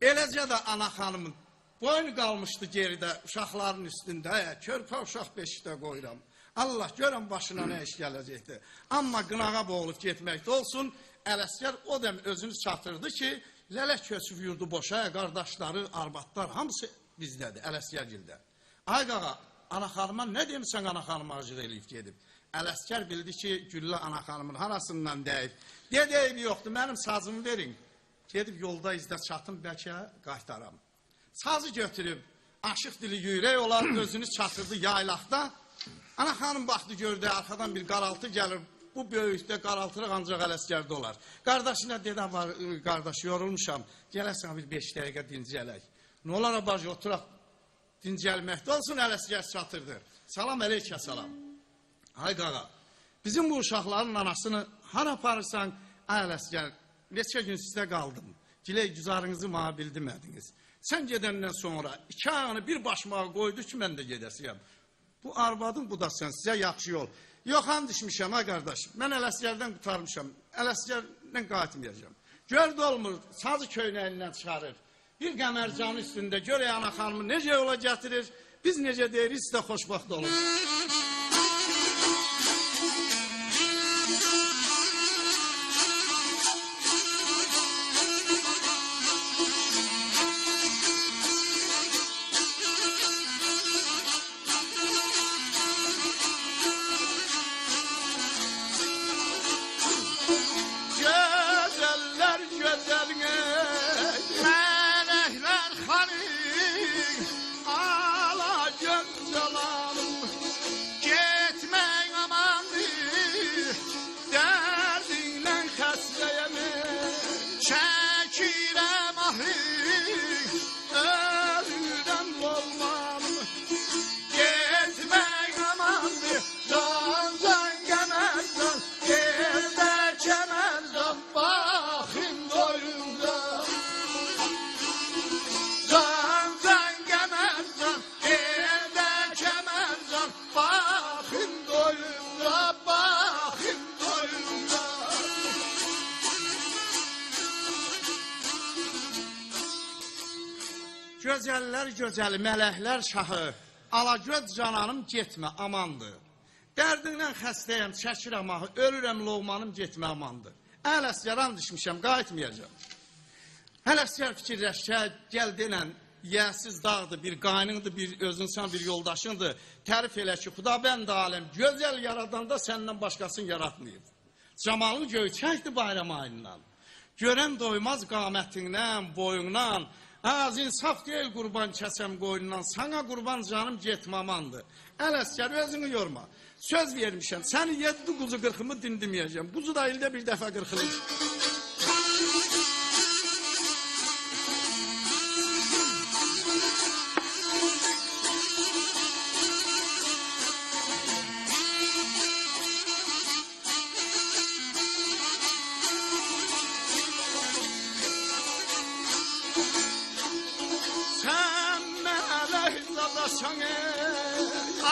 Speaker 4: Eləcə də ana xanımın boynu qalmışdı geridə, uşaqların üstündə. Körpə uşaq beşikdə qoyuram. Allah görən başına nə iş gələcəkdir. Amma qınağa boğulub getməkdə olsun, Ələsgər o dem özünü çatırdı ki, lələ köçüb yurdu boşa, qardaşları, arvadlar, hamısı bizdədir, Ələsgərgildə. Ay qağa, ana xanıma nə demişsən ana xanıma acıq eləyib gedib? Ələsgər bildi ki, Güllə ana xanımın harasından deyib. Deyib yoxdur, mənim sazımı verin. Gedib yolda izdə çatım, bəlkə qaytaram. Sazı götürüb, aşıq dili yüyrək olan özünü çatırdı yaylaqda. Ana xanım baxdı gördü, arxadan bir qaraltı gəlir. Bu böyükdə qaraltırıq ancaq Ələsgərdə olar. Qardaşına dedə var, qardaş yorulmuşam, gələsən bir 5 dəqiqə dincələk. Nə olar abacı, oturaq dincəlməkdə olsun, Ələsgər çatırdı. Salam əleykə salam. Ay qağa, bizim bu uşaqların anasını hara aparırsan, ay Ələsgər, neçə gün sizdə qaldım. Giley güzarınızı mənə bildirmədiniz. Sən gedəndən sonra 2 ayağını bir başmağa qoydu ki, mən də gedəsiyəm. Bu arvadın, bu da sən, sizə yaxşı yol. Yox, and düşmüşəm, ha qardaş. Mən Ələsgərdən qutarmışam. Ələsgərdən qayıtmayacağım. Gördü olmur, sazı köynəyindən çıxarır. Bir qəmərcanı üstündə görək ana xanımı necə yola gətirir, biz necə deyirik, siz də xoşbaxt olun. Gözəllər gözəli, mələklər şahı, alagöz cananım getmə, amandır. Dərdindən xəstəyəm, çəkirəm ahı, ölürəm loğmanım getmə, amandır. Ələsgər and düşmüşəm, qayıtmayacağım. Ələsgər fikirləşkə, gəl denən, yəsiz dağdır, bir qaynındır, bir özünsən, bir yoldaşındır. Tərif elə ki, Xudabənd aləm, gözəl yaradanda səndən başqasını yaratmayıb. Camalın göyçəkdir bayram ayından. Görən doymaz qamətindən, boyundan, az insaf deyil qurban kəsəm qoyundan, sana qurban canım getmamandır. Ələsgər özünü yorma. Söz vermişəm, səni 7 quzu qırxımı dindirməyəcəm. Quzu da ildə bir dəfə qırxılır.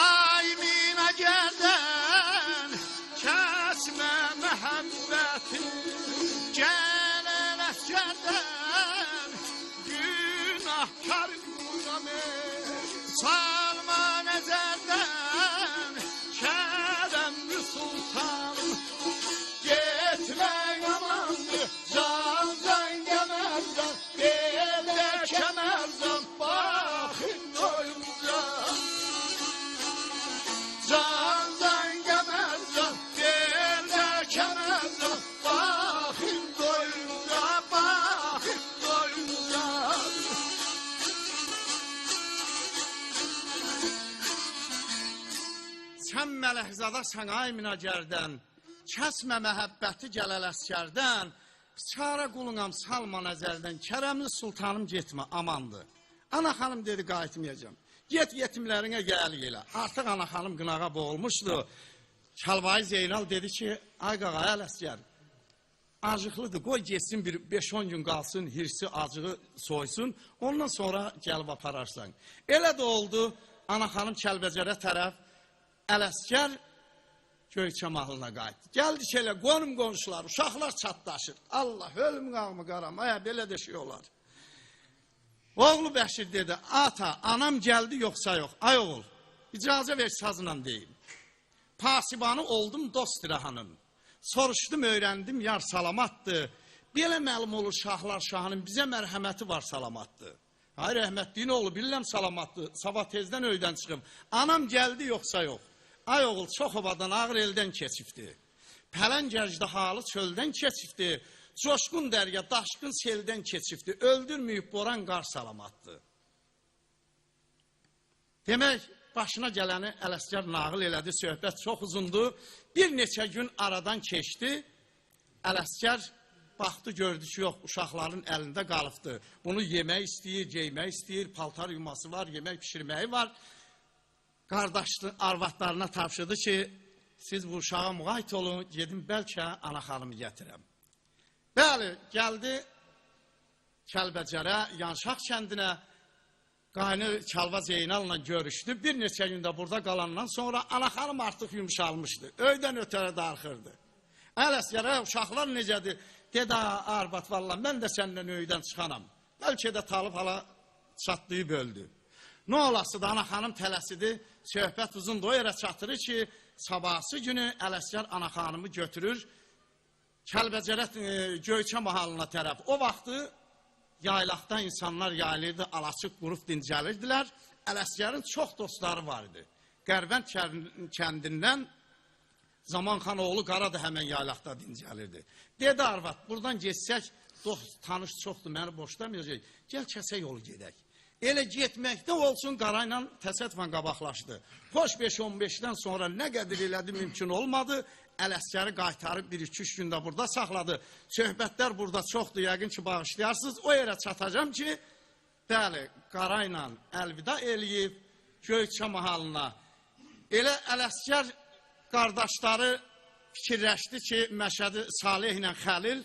Speaker 4: Ay minə gəldən, kəsmə məhəbbəti, gəl Ələsgərdən, günahkar qudamı, salma nəzərdən, kərəmli sultanım, getmək amandır, candan gəmərdən, beldə kəmərdən, baxın doyunca. Candan gəmərdən, beldə kəmərdən, baxın doyunca, baxın doyunca. Sən mələkzadasan ay minagərdən, kəsmə məhəbbəti gəl Ələsgərdən, çarə qulunam salma nəzərdən, kərəmli sultanım getmə, amandır. Ana xanım dedi, qayıtmayacağım. Get yetimlərinə gəl elə. Artıq ana xanım qınağa boğulmuşdu. Kəlbayı Zeynal dedi ki, ay qağa, Ələsgər, acıqlıdır, qoy geçsin bir 5-10 gün qalsın, hirsi, acığı soysun, ondan sonra gəlib apararsan. Elə də oldu, Ana xanım Kəlbəcərə tərəf, Ələsgər Göyçə mahalına qayıtdı. Gəldi ki, elə qonum qonşular, uşaqlar çatdaşır. Allah, ölüm qağımı qaram, belə də şey olar. Oğlu Bəşir dedi, ata, anam gəldi yoxsa yox, ay oğul, icazə ver sazla deyim. Pasibanı oldum dost rahanın. Soruşdum, öyrəndim, yar salamatdır. Belə məlum olur şahlar şahının, bizə mərhəməti var salamatdır. Ay rəhmətliyin oğlu, bilirəm salamatdır, sabah tezdən öydən çıxım. Anam gəldi yoxsa yox. Ay oğul, çox obadan ağır eldən keçibdi. Pələng əjdahalı çöldən keçibdi. Coşqun dərya, daşqın seldən keçibdi. Öldürməyib boran qar salamatdır. Demək, başına gələni Ələsgər nağıl elədi, söhbət çox uzundur. Bir neçə gün aradan keçdi. Ələsgər baxdı, gördü ki, yox, uşaqların əlində qalıbdı. Bunu yemək istəyir, geymək istəyir, paltar yuması var, yemək pişirməyi var. Qardaşlı arvadlarına tapşırdı ki, siz bu uşağa müğayət olun, gedim bəlkə ana xanımı gətirəm. Bəli, gəldi Kəlbəcərə, Yanşaq kəndinə, qaynı Kəlva Zeynal'la görüşdü. Bir neçə gündə burada qalandan sonra ana xanım artıq yumuşalmışdı. Öydən ötərə darxırdı. Ələsgərə, uşaqlar necədir? Dedi, arvad, valla, mən də səndən öydən çıxanam. Bəlkə də talıb hala çatlayıb öldü. Nə olası da ana xanım tələsidir, söhbət uzundur, o yerə çatırır ki, sabahsı günü Ələsgər ana xanımı götürür, Kəlbəcərə Göyçə mahalına tərəf. O vaxtı yaylaqda insanlar yayılırdı, alaçıq qurub dincəlirdilər. Ələsgərin çox dostları var idi. Qərvənd kəndindən Zamanxan oğlu Qara da həmən yaylaqda dincəlirdi. Dedi arvad, buradan geçsək, tanış çoxdur, məni boşlamayacaq, gəl kəsə yolu gedək. Elə getməkdə olsun, Qara ilə təsadüfən qabaqlaşdı. Xoş 5-15-dən sonra nə qədir elədi, mümkün olmadı. Ələsgəri qaytarıb 1-2-3 gündə burada saxladı. Söhbətlər burada çoxdur, yəqin ki, bağışlayarsınız. O yerə çatacam ki, bəli, Qara ilə əlvida eləyib Göyçə mahalına. Elə Ələsgər qardaşları fikirləşdi ki, Məşədi Salih ilə Xəlil,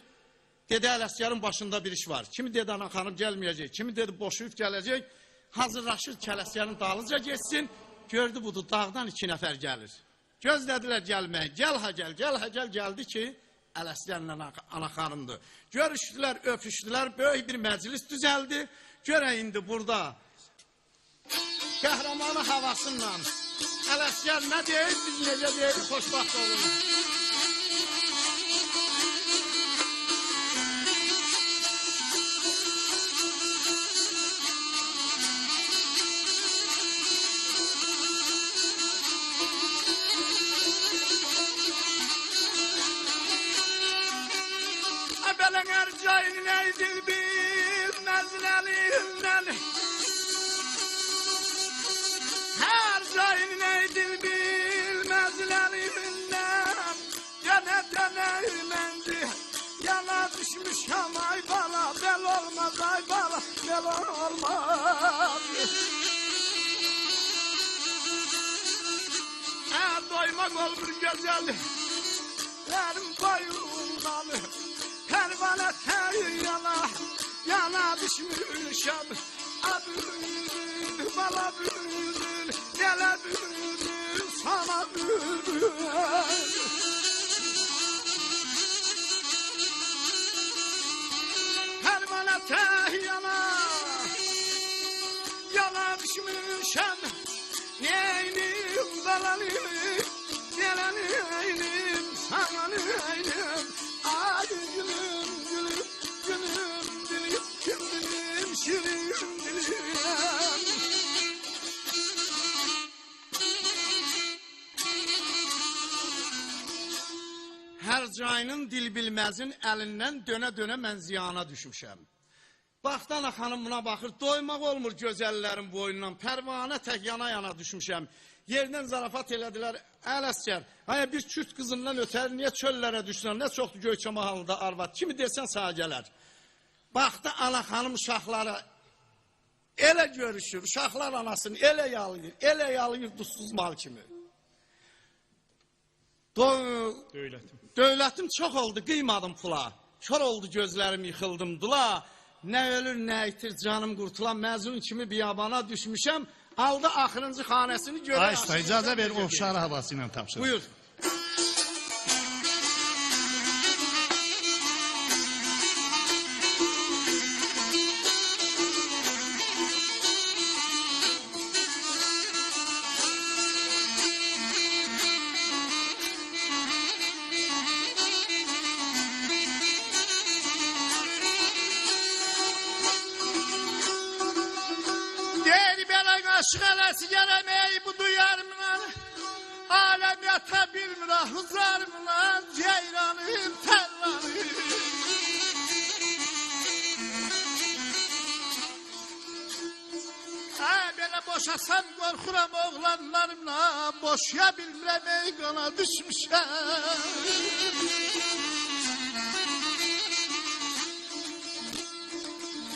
Speaker 4: dedi Ələsgərin başında bir iş var. Kimi dedi ana xanım gəlməyəcək, kimi dedi boşuyub gələcək. Hazırlaşır ki, Ələsgərin dalıca geçsin. Gördü budur, dağdan 2 nəfər gəlir. Gözlədilər gəlməyi. Gəl ha gəl, gəl ha gəl, gəldi ki, Ələsgərlə ana xanımdır. Görüşdülər, öpüşdülər, böyük bir məclis düzəldi. Görək indi burada qəhrəmanı havasından Ələsgər nə deyir, biz necə deyir, xoşbaxt olun.
Speaker 5: Əbələn ərcayın neydir bilməz nəlindən. Hər cayın neydir bilməz nəlindən. Dənə məndi yana düşmüşəm ay bala. Bel olmaz ay bala, bel olmaz. Doymaq olmur gözəl Yerim boyundan Pervane yana düşmüşəm. Bülbül, bala bülbül, gələ bülbül, sana bülbül. Pervane yana düşmüşəm. Neynim, balanım, gelenim, sana neynim. Ay gülüm, gülüm, gülüm, dilim, dilim, şirin dilim.
Speaker 4: Hər cayının dil bilməzin əlindən dönə-dönə mən ziyana düşmüşəm. Baxdan xanım buna baxır, doymaq olmur gözəllərin boynundan, pərvanə tək yana-yana düşmüşəm. Yerdən zarafat elədilər, Ələsgər, haya bir kürt qızından ötər, niyə çöllərə düşsən, nə çoxdur Göyçə mahalında arvad, kimi desən sağa gələr. Baxdı ana xanım uşaqları, elə görüşür, uşaqlar anasını elə yalayır duzsuz mal kimi.
Speaker 5: Dövlətim.
Speaker 4: Dövlətim çox oldu, qıymadım pula. Kör oldu gözlərim, yıxıldım dula. Nə ölür, nə itir, canım qurtulan məzun kimi biyabana düşmüşəm. Aldı axırıncı xanəsini görə.
Speaker 5: Ay usta, icazə ver, o şarı havası ilə tapşır.
Speaker 4: Buyur. Aşk eləsi gələmək bu duyarımla, aləm yata bilmir ahuzlarımla, ceyranım, tərlanım. Belə boşasam qorxuram oğlanlarımla, boşaya bilmirəm ey qana düşmüşəm.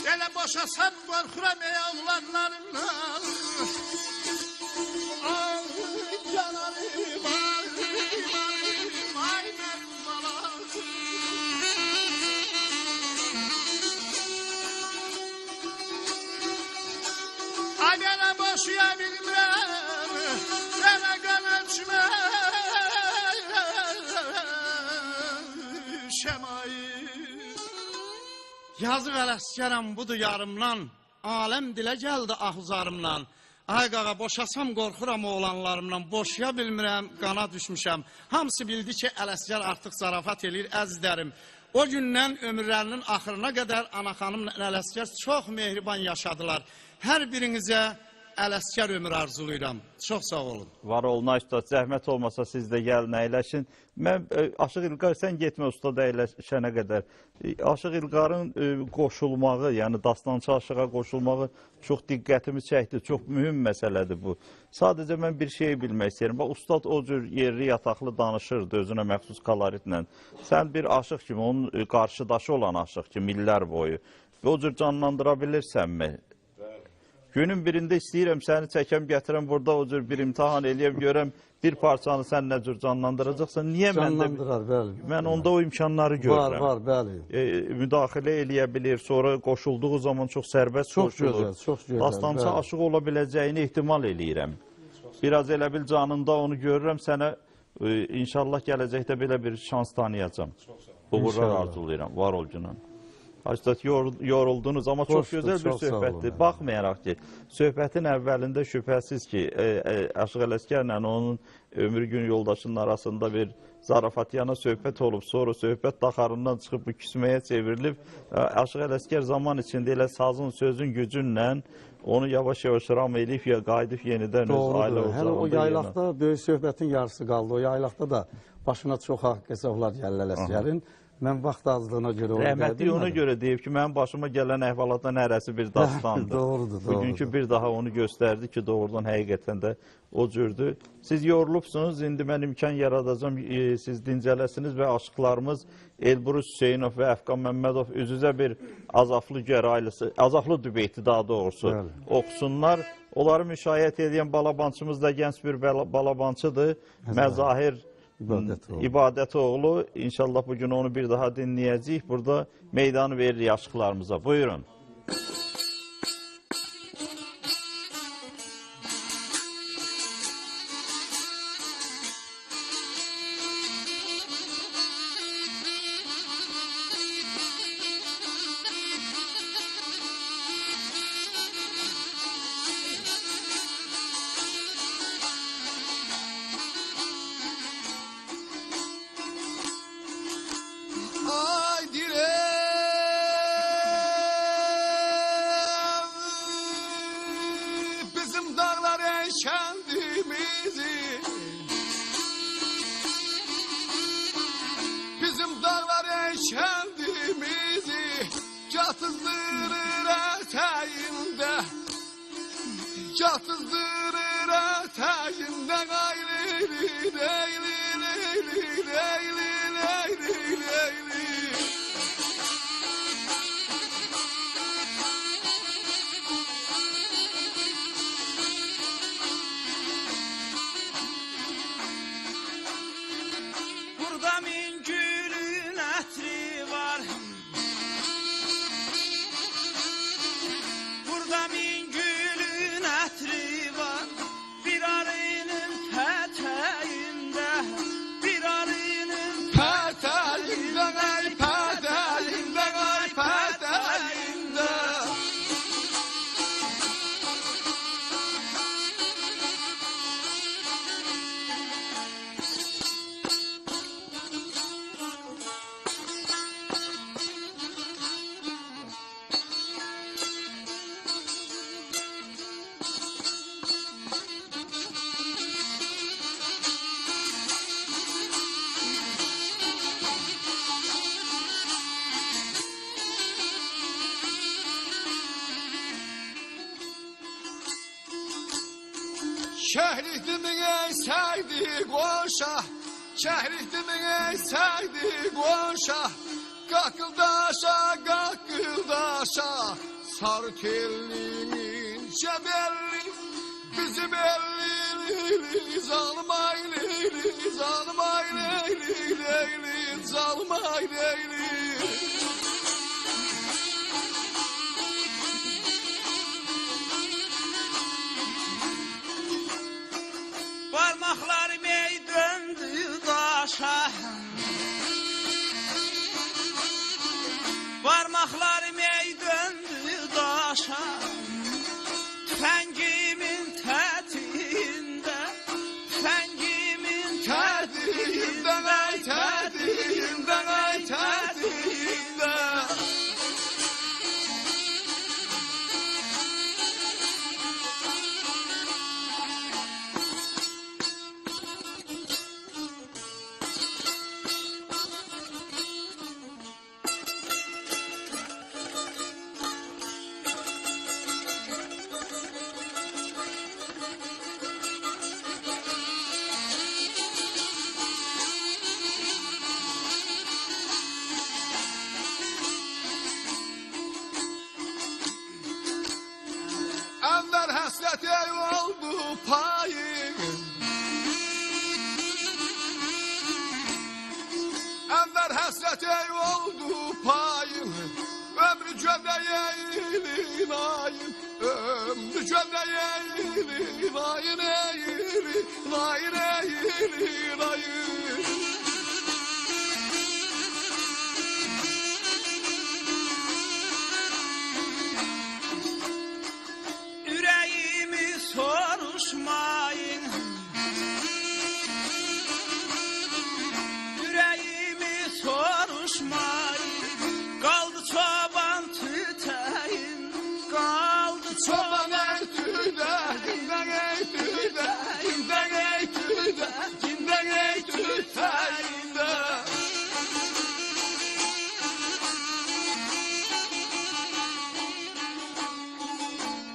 Speaker 4: Belə boşasam qorxuram ey oğlanlarımla. Ay canarım, ay mənim balam. Ay belə boşaya bilmirəm, belə qana düşmüşəm ay. Yazıq ələskərəm budur yarımdan, aləm dilə gəldi ahuzarımdan. Ay qağa, boşasam qorxuram oğlanlarımdan, boşaya bilmirəm, qana düşmüşəm. Hamısı bildi ki, ələskər artıq zarafat eləyir, əzizlərim. O gündən ömürlərinin axırına qədər ana xanımla ələskər çox mehriban yaşadılar. Hər birinizə ələskər ömür arzulayıram. Çox sağ olun.
Speaker 1: Var olun Ustad, zəhmət olmasa siz də gəlin əyləşin. Mən Aşıq İlqar, sən getmə Ustad əyləşənə qədər. Aşıq İlqarın qoşulmağı, yəni dastançı aşığa qoşulmağı çox diqqətimi çəkdi. Çox mühüm məsələdir bu. Sadəcə mən bir şey bilmək istəyirəm. Bax, Ustad o cür yerli yataqlı danışırdı özünə məxsus koloritlə. Sən bir aşıq kimi, onun qarşıdaşı olan aşıq kimi illər boyu o cür canlandıra bilirsənmi? Günün birində istəyirəm səni çəkəm, gətirəm burada o cür bir imtahan eləyəm, görəm bir parçanı sən nə cür canlandıracaqsan. Niyə
Speaker 2: Canlandırar, bəli.
Speaker 1: Mən onda o imkanları görürəm.
Speaker 2: Var, bəli.
Speaker 1: Müdaxilə eləyə bilir, sonra qoşulduğu zaman çox sərbəst qoşulur.
Speaker 2: Çox gözəl.
Speaker 1: Dastança aşıq ola biləcəyini ehtimal eləyirəm. Biraz elə bil canında onu görürəm, sənə inşallah gələcəkdə belə bir şans tanıyacam. Uğurlar arzulayıram, var ol günün. Hacıdat yoruldunuz, amma çox gözəl bir söhbətdir. Baxmayaraq ki, söhbətin əvvəlində şübhəsiz ki, Aşıq Ələskərlə onun ömür gün yoldaşının arasında bir zarafatyana söhbət olub, sonra söhbət daxarından çıxıb bu küsməyə çevrilib. Aşıq Ələskər zaman içində elə sazın, sözün gücünlə onu yavaş-yavaş ram eləyib, ya qayıdıb yenidən öz ailə ocağında.
Speaker 2: Hələ o yaylaqda böyük söhbətin yarısı qaldı. O yaylaqda da başına çox haqq hesablar gəlir Ələskərin. Mən vaxt azlığına görə onu
Speaker 1: rəhmətli ona görə deyib ki, mənim başıma gələn əhvalatdan hərəsi bir dastandır.
Speaker 2: Doğrudur.
Speaker 1: Bugünkü bir daha onu göstərdi ki, doğrudan həqiqətən də o cürdür. Siz yorulubsunuz, indi mən imkan yaradacağım, siz dincələsiniz və aşıqlarımız Elbrus Hüseynov və Əfqan Məmmədov üz-üzə bir Azaflı Gəraylısı, Azaflı dübeyti daha doğrusu oxusunlar. Onları müşayiət edən balabançımız da gənc bir balabançıdır. Məzahir İbadətoğlu. İnşallah bugün onu bir daha dinləyəcəyik. Burada meydanı veririk aşıqlarımıza. Buyurun.
Speaker 4: Şəhriddimi əysəydi qonşa, şəhriddimi əysəydi qonşa, qaqıldaşa, qaqıldaşa, sarı tellimin cəbəlli, bizim elli, zalmay leyli, zalmay leyli, leyli, zalmay leyli.
Speaker 5: Parmaklarım ey döndü daşa, parmaklarım ey döndü daşa, tüfengimin tetiğinde, tüfengimin tetiğinden ay tetiğinden ay tetiğinden. Enver hasret ey oldu payın, Enver hasret ey oldu payın, ömrü gödeyeğilin ayın, ömrü gödeyeğilin ayın, eğilin ayın, eğilin ayın. Yüreğimi soruşmayın, yüreğimi soruşmayın, kaldı çoban tüteyin, kaldı çoban ey tüteyin, ey tüteyin, ey tüteyin, ey tüteyin.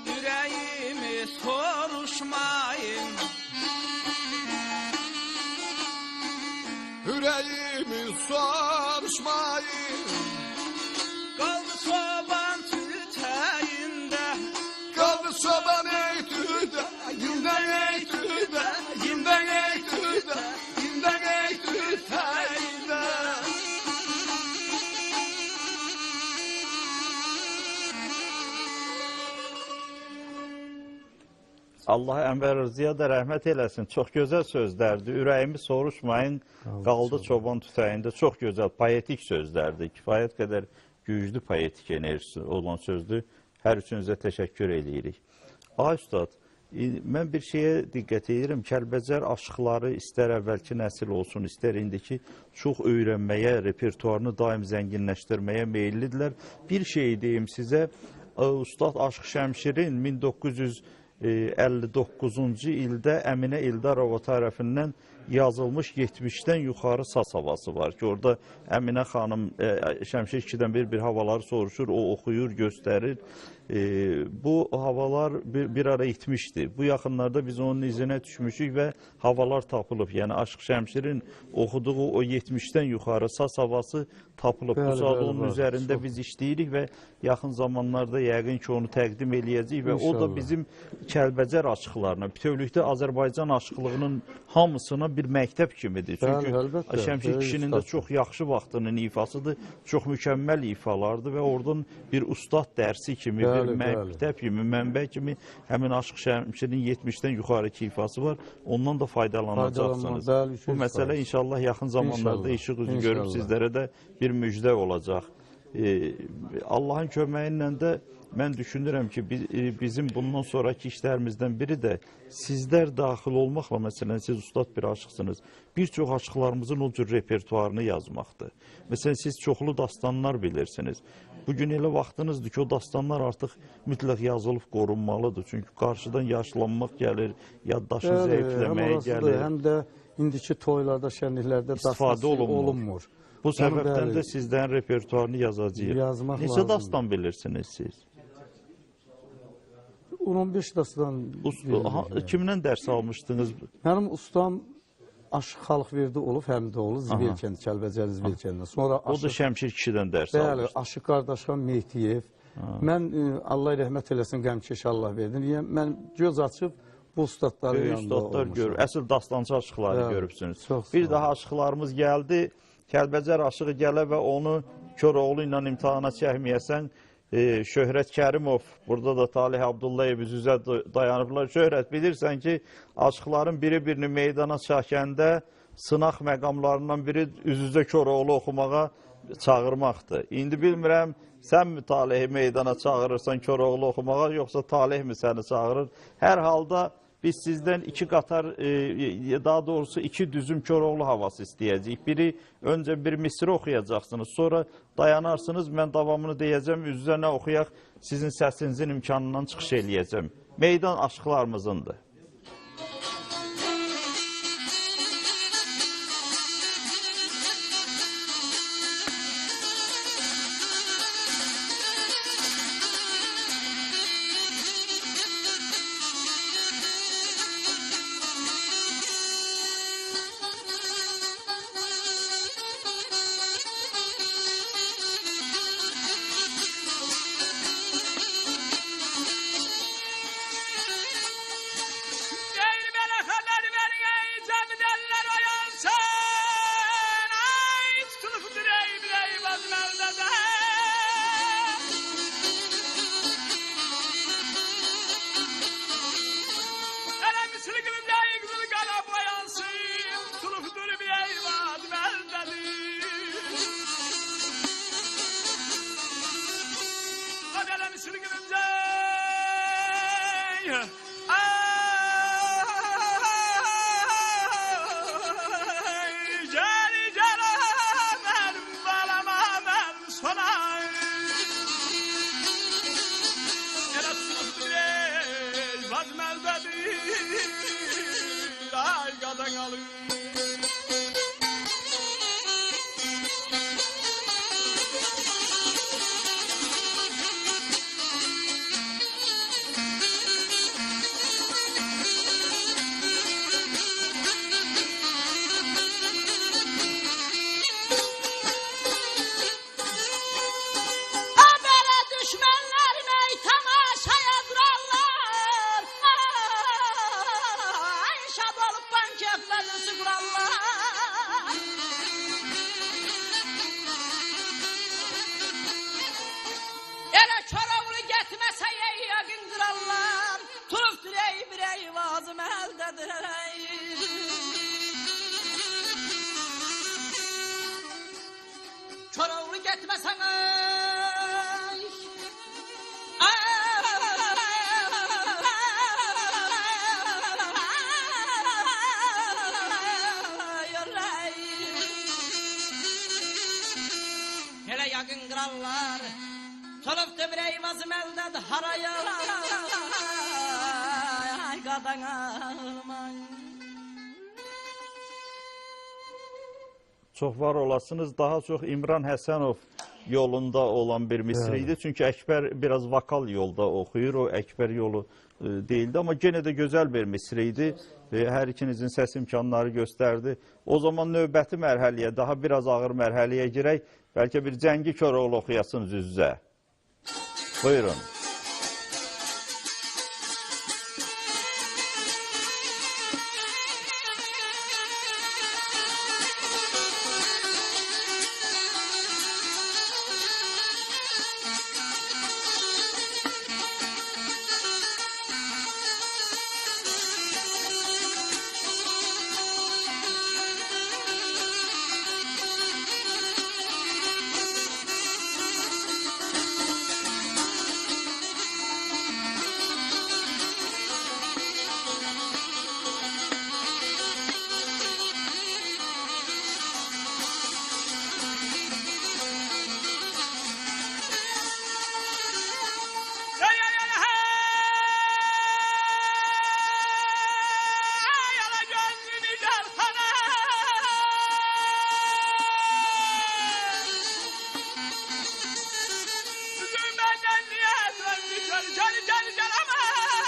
Speaker 5: Yüreğimi soruşmayın, yüreğimi soruşmayın, kaldı çoban tüteyinde, kaldı çoban ey tüteyinde, ey tüteyinde, ey tüteyinde, ey tüteyinde.
Speaker 1: Allah Ənvər Rıziya da rəhmət eləsin. Çox gözəl sözlərdir. Ürəyimi soruşmayın, qaldı çoban tüfəyində. Çox gözəl, poetik sözlərdir. Kifayət qədər güclü poetik enerjisi olan sözdür. Hər üçünüzə təşəkkür edirik. Ay Üstad, mən bir şeyə diqqət edirəm. Kəlbəcər aşıqları istər əvvəlki nəsil olsun, istər indiki çox öyrənməyə, repertuarını daim zənginləşdirməyə meyillidirlər. Bir şey deyim sizə, Ustad Aşıq Şəmşirin 1959-cu ildə Əminə İldarova tərəfindən yazılmış 70-dən yuxarı saz havası var ki, orada Əminə xanım Şəmşir 2-dən bir havaları soruşur, o oxuyur, göstərir. Bu havalar bir ara itmişdi. Bu yaxınlarda biz onun izinə düşmüşük və havalar tapılıb. Yəni Aşıq Şəmşirin oxuduğu o 70-dən yuxarı saz havası tapılıb. Bu saat onun üzərində biz işləyirik və yaxın zamanlarda yəqin ki, onu təqdim eləyəcəyik və o da bizim Kəlbəcər aşıqlarına, bütövlükdə Azərbaycan aşıqlığının hamısına bir məktəb kimidir. Çünki Şəmşir kişinin də çox yaxşı vaxtının ifasıdır, çox mükəmməl ifalardır və oradan bir ustad dərsi kimi, bir məktəb kimi, mənbə kimi həmin Aşıq Şəmşirin 70-dən yuxarı ifası var. Ondan da faydalanacaqsınız. Bu məsələ inşallah yaxın zamanlarda işıq üzü görüb sizlərə də bir müjdə olacaq. Allahın köməyi ilə də mən düşünürəm ki, bizim bundan sonraki işlərimizdən biri də sizlər daxil olmaqla, məsələn, siz ustad bir aşıqsınız, bir çox aşıqlarımızın o cür repertuarını yazmaqdır. Məsələn, siz çoxlu dastanlar bilirsiniz. Bugün elə vaxtınızdır ki, o dastanlar artıq mütləq yazılıb qorunmalıdır. Çünki qarşıdan yaşlanmaq gəlir, yaddaşın zəifləməyə gəlir.
Speaker 2: Həm də indiki toylarda, şənliklərdə
Speaker 1: istifadə olunmur. Bu səbəbdən də sizdən repertuarını yazacağıq. Neçə dastan bilirsiniz siz?
Speaker 2: 10-15 dastan
Speaker 1: Kimdən dərs almışdınız?
Speaker 2: Mənim ustam Aşıq Xalıqverdi olub, Həmidoğlu, Zibil kəndi, Kəlbəcəri Zibil kəndindən. Sonra
Speaker 1: O da Şəmşir kişidən dərs
Speaker 2: bəli,
Speaker 1: almışdı.
Speaker 2: Aşıq qardaşım Mehdiyev. Mən Allah rəhmət eləsin, qəmkeş Allah verdim. Yəni, mən göz açıb bu ustadların
Speaker 1: Böyük
Speaker 2: yanında
Speaker 1: ustadlar
Speaker 2: olmuşam.
Speaker 1: Əsl dastançı aşıqları
Speaker 2: Bəli,
Speaker 1: görübsünüz.
Speaker 2: çox sağ
Speaker 1: Bir
Speaker 2: olun.
Speaker 1: daha aşıqlarımız gəldi. Kəlbəcər aşığı gələ və onu Koroğlu ilə imtahana çəkməyəsən. Şöhrət Kərimov, burada da Talih Abdullayev üz-üzə dayanıblar. Şöhrət, bilirsən ki, aşıqların biri-birini meydana çəkəndə sınaq məqamlarından biri üz-üzə Koroğlu oxumağa çağırmaqdır. İndi bilmirəm, sən mi Talihi meydana çağırırsan Koroğlu oxumağa, yoxsa Talih mi səni çağırır? Hər halda biz sizdən 2 qatar, daha doğrusu 2 düzüm Koroğlu havası istəyəcəyik. Biri, öncə bir misri oxuyacaqsınız, sonra dayanarsınız, mən davamını deyəcəm, üz-üzə nə oxuyaq, sizin səsinizin imkanından çıxış eləyəcəm. Meydan aşıqlarımızındır.
Speaker 5: Değil bana haber ver ey camideller oyansın. Ay tutulup direy biley vazmelde de. Hele misli gibi biley gibi kalap oyansın. Tutulup direy biley vazmelde de. Hadi hele misli gibi biley.
Speaker 3: Habere düşmanlar mey tamaşaya durarlar. Ay şad olup banketlerinizi kurarlar. Ele Koroğlu getmese ey yakındırarlar. Turuf direy birey vazım eldedir. Koroğlu getmesen ay. Hele yakın krallar Toluftu birey vazım elde haraya. Ay qadan alman.
Speaker 1: Çox var olasınız. Daha çox İmran Həsənov yolunda olan bir misri idi. Çünki Əkbər biraz vokal yolda oxuyur. O Əkbər yolu değildi. Amma yenə də gözəl bir misri idi. Hər ikinizin səs imkanları göstərdi. O zaman növbəti mərhələyə, daha biraz ağır mərhələyə girək. Bəlkə bir Cəngi Koroğlu oxuyasınız üz-üzə. Buyurun.
Speaker 5: Gel ama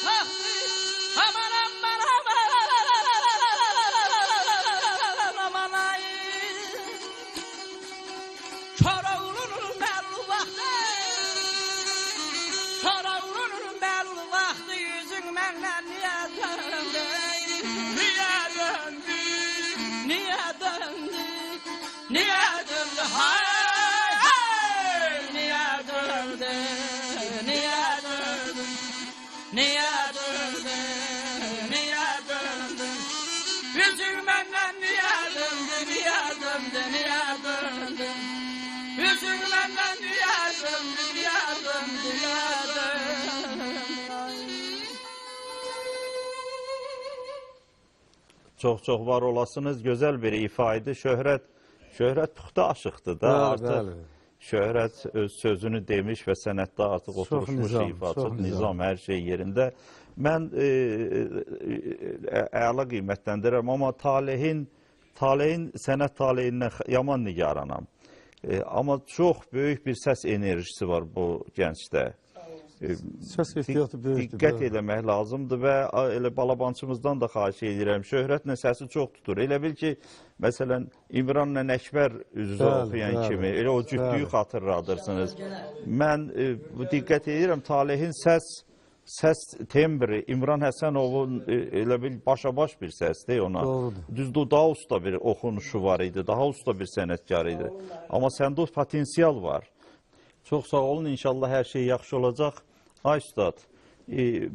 Speaker 3: yasaktı. Aman aman aman aman ay. Koroğlunun belli vakti. Koroğlunun belli vakti. Yüzün benden niye döndü?
Speaker 5: Niye döndü?
Speaker 3: Niye döndü? Niye döndü? Hay niye döndü? Niye döndü? Niye döndü? Niye döndü? Yüzün benden niye döndü? Niye döndü? Niye döndü? Yüzün benden niye döndü? Niye döndü? Niye döndü?
Speaker 1: Çox var olasınız. Gözəl bir ifadə. Şöhrət puxta aşıqdır da.
Speaker 2: Bəli,
Speaker 1: Artıq
Speaker 2: bəli.
Speaker 1: Şöhrət öz sözünü demiş və sənətdə artıq
Speaker 2: Çox
Speaker 1: oturmuş
Speaker 2: nizam,
Speaker 1: ifaçıq,
Speaker 2: çox nizam.
Speaker 1: nizam, hər şey yerində. Mən əla qiymətləndirəm, amma talehin sənət talehindən yaman nigaranam. Amma çox böyük bir səs enerjisi var bu gəncdə.
Speaker 2: Səs ehtiyatı böyükdür.
Speaker 1: Diqqət eləmək lazımdır və elə balabançımızdan da xahiş edirəm. Şöhrətlə səsi çox tutur. Elə bil ki, məsələn, İmranla Əkbər üz-üzə
Speaker 2: Bəli,
Speaker 1: oxuyan
Speaker 2: bəli,
Speaker 1: kimi, elə o cütlüyü
Speaker 2: bəli.
Speaker 1: xatırladırsınız. Mən diqqət edirəm, talehin səs tembri, İmran Həsənovun elə bil başa-baş bir səsdir ona.
Speaker 2: Doğrudur.
Speaker 1: Düzdür, daha usta bir oxunuşu var idi, daha usta bir sənətkar idi. Amma səndə o potensial var. Çox sağ olun, inşallah hər şey yaxşı olacaq. Ay üstad,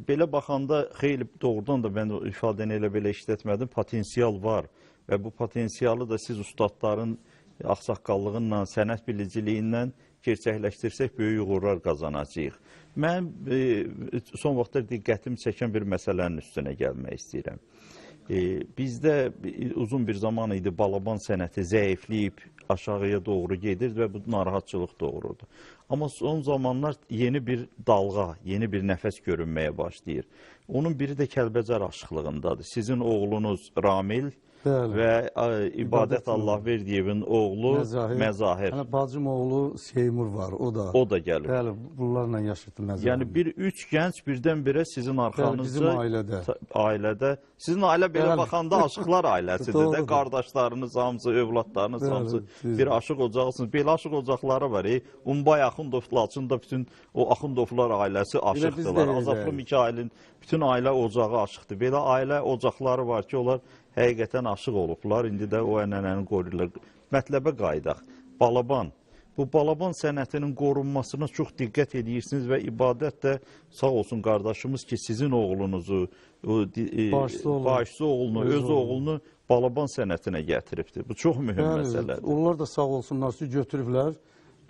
Speaker 1: belə baxanda xeyli doğrudan da mən o ifadəni elə belə işlətmədim, potensial var və bu potensialı da siz ustadların ağsaqqallığından, sənət biliciliyindən gerçəkləşdirsək böyük uğurlar qazanacağıq. Mən son vaxtlar diqqətimi çəkən bir məsələnin üstünə gəlmək istəyirəm. Bizdə uzun bir zaman idi balaban sənəti zəifləyib aşağıya doğru gedir və bu narahatçılıq doğurudur. Amma son zamanlar yeni bir dalğa, yeni bir nəfəs görünməyə başlayır. Onun biri də Kəlbəcər aşıqlığındadır. Sizin oğlunuz Ramil
Speaker 2: Bəli.
Speaker 1: və İbadət Allahverdiyevin oğlu Məzahir.
Speaker 2: Yəni, bacım oğlu Seymur var, o da.
Speaker 1: O da gəlir.
Speaker 2: Bəli, bunlarla yaşıtdı Məzahir.
Speaker 1: Yəni bir üç gənc birdən-birə sizin arxanızda
Speaker 2: bizim ailədə.
Speaker 1: Ailədə. Sizin ailə belə
Speaker 2: Bəli.
Speaker 1: baxanda aşıqlar ailəsidir də.
Speaker 2: Doğrudur.
Speaker 1: Qardaşlarınız hamısı, övladlarınız
Speaker 2: Bəli,
Speaker 1: hamısı
Speaker 2: düzdür.
Speaker 1: bir aşıq ocağısınız. Belə aşıq ocaqları var. Umbay Axundov Laçında bütün o Axundovlar ailəsi aşıqdılar.
Speaker 2: bizdə
Speaker 1: Azadlı
Speaker 2: elə.
Speaker 1: Mikailin bütün ailə ocağı aşıqdır. Belə ailə ocaqları var ki, onlar həqiqətən aşıq olublar. İndi də o ənənəni qoruyurlar. Mətləbə qayıdaq. Balaban. Bu balaban sənətinin qorunmasına çox diqqət edirsiniz və İbadət də sağ olsun qardaşımız ki, sizin oğlunuzu, bağışlı oğlunu, öz oğlunu balaban sənətinə gətiribdir. Bu çox mühüm məsələdir.
Speaker 2: Onlar da sağ olsunlar ki, götürüblər.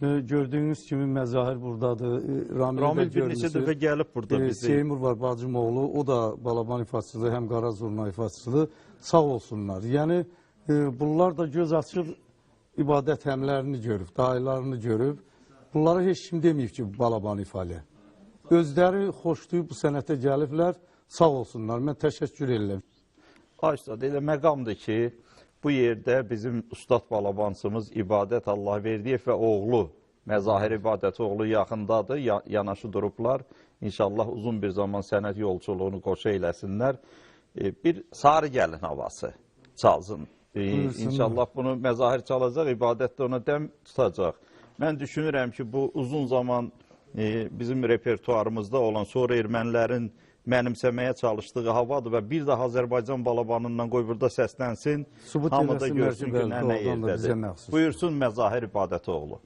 Speaker 2: Gördüyünüz kimi Məzahir buradadır.
Speaker 1: Ramil bir neçə dəfə gəlib burada bizi.
Speaker 2: Seymur var, bacım oğlu. O da balaban ifaçılığı, həm qara zurna ifaçılığı. Sağ olsunlar. Yəni, bunlar da göz açıb ibadət həmlərini görüb, dayılarını görüb. Bunlara heç kim deməyib ki, balaban ifalə. Özləri xoşlayıb bu sənətə gəliblər. Sağ olsunlar. Mən təşəkkür edirəm.
Speaker 1: Ay ustad, elə məqamdır ki, bu yerdə bizim ustad balabansımız İbadət Allahverdiyev və oğlu Məzahir İbadət oğlu yaxındadır, yanaşı durublar. İnşallah uzun bir zaman sənət yolculuğunu qoşa eləsinlər. Bir sarı gəlin havası çalsın. İnşallah bunu Məzahir çalacaq, İbadət də ona dəm tutacaq. Mən düşünürəm ki, bu uzun zaman bizim repertuarımızda olan, sonra ermənilərin mənimsəməyə çalışdığı havadır və bir daha Azərbaycan balabanından qoy burada səslənsin, hamı da görsün ki, nə yerdədir. Buyursun Məzahir İbadətoğlu.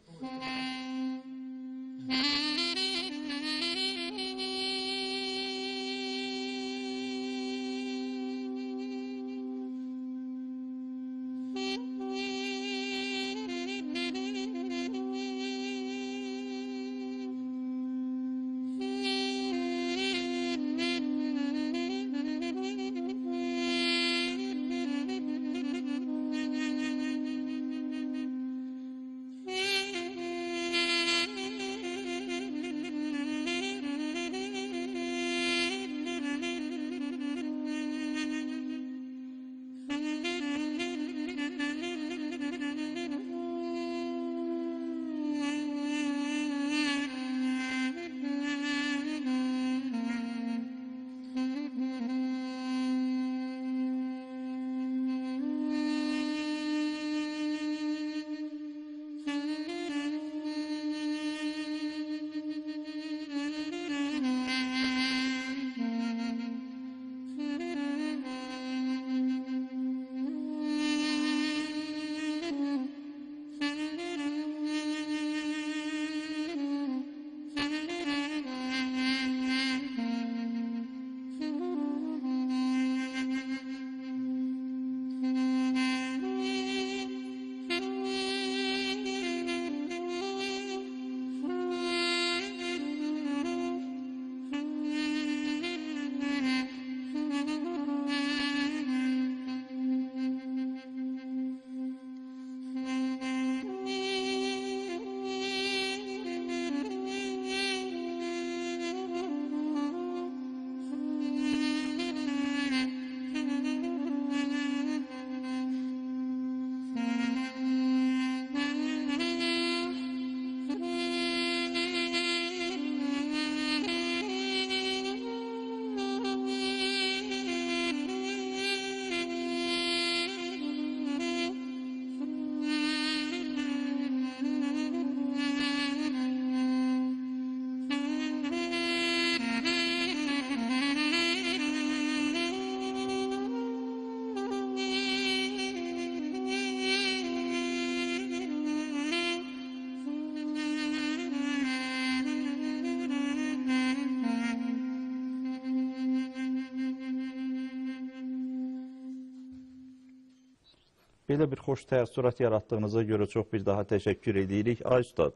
Speaker 1: Belə bir xoş təəssürat yaratdığınıza görə çox bir daha təşəkkür edirik. Ay Ustad,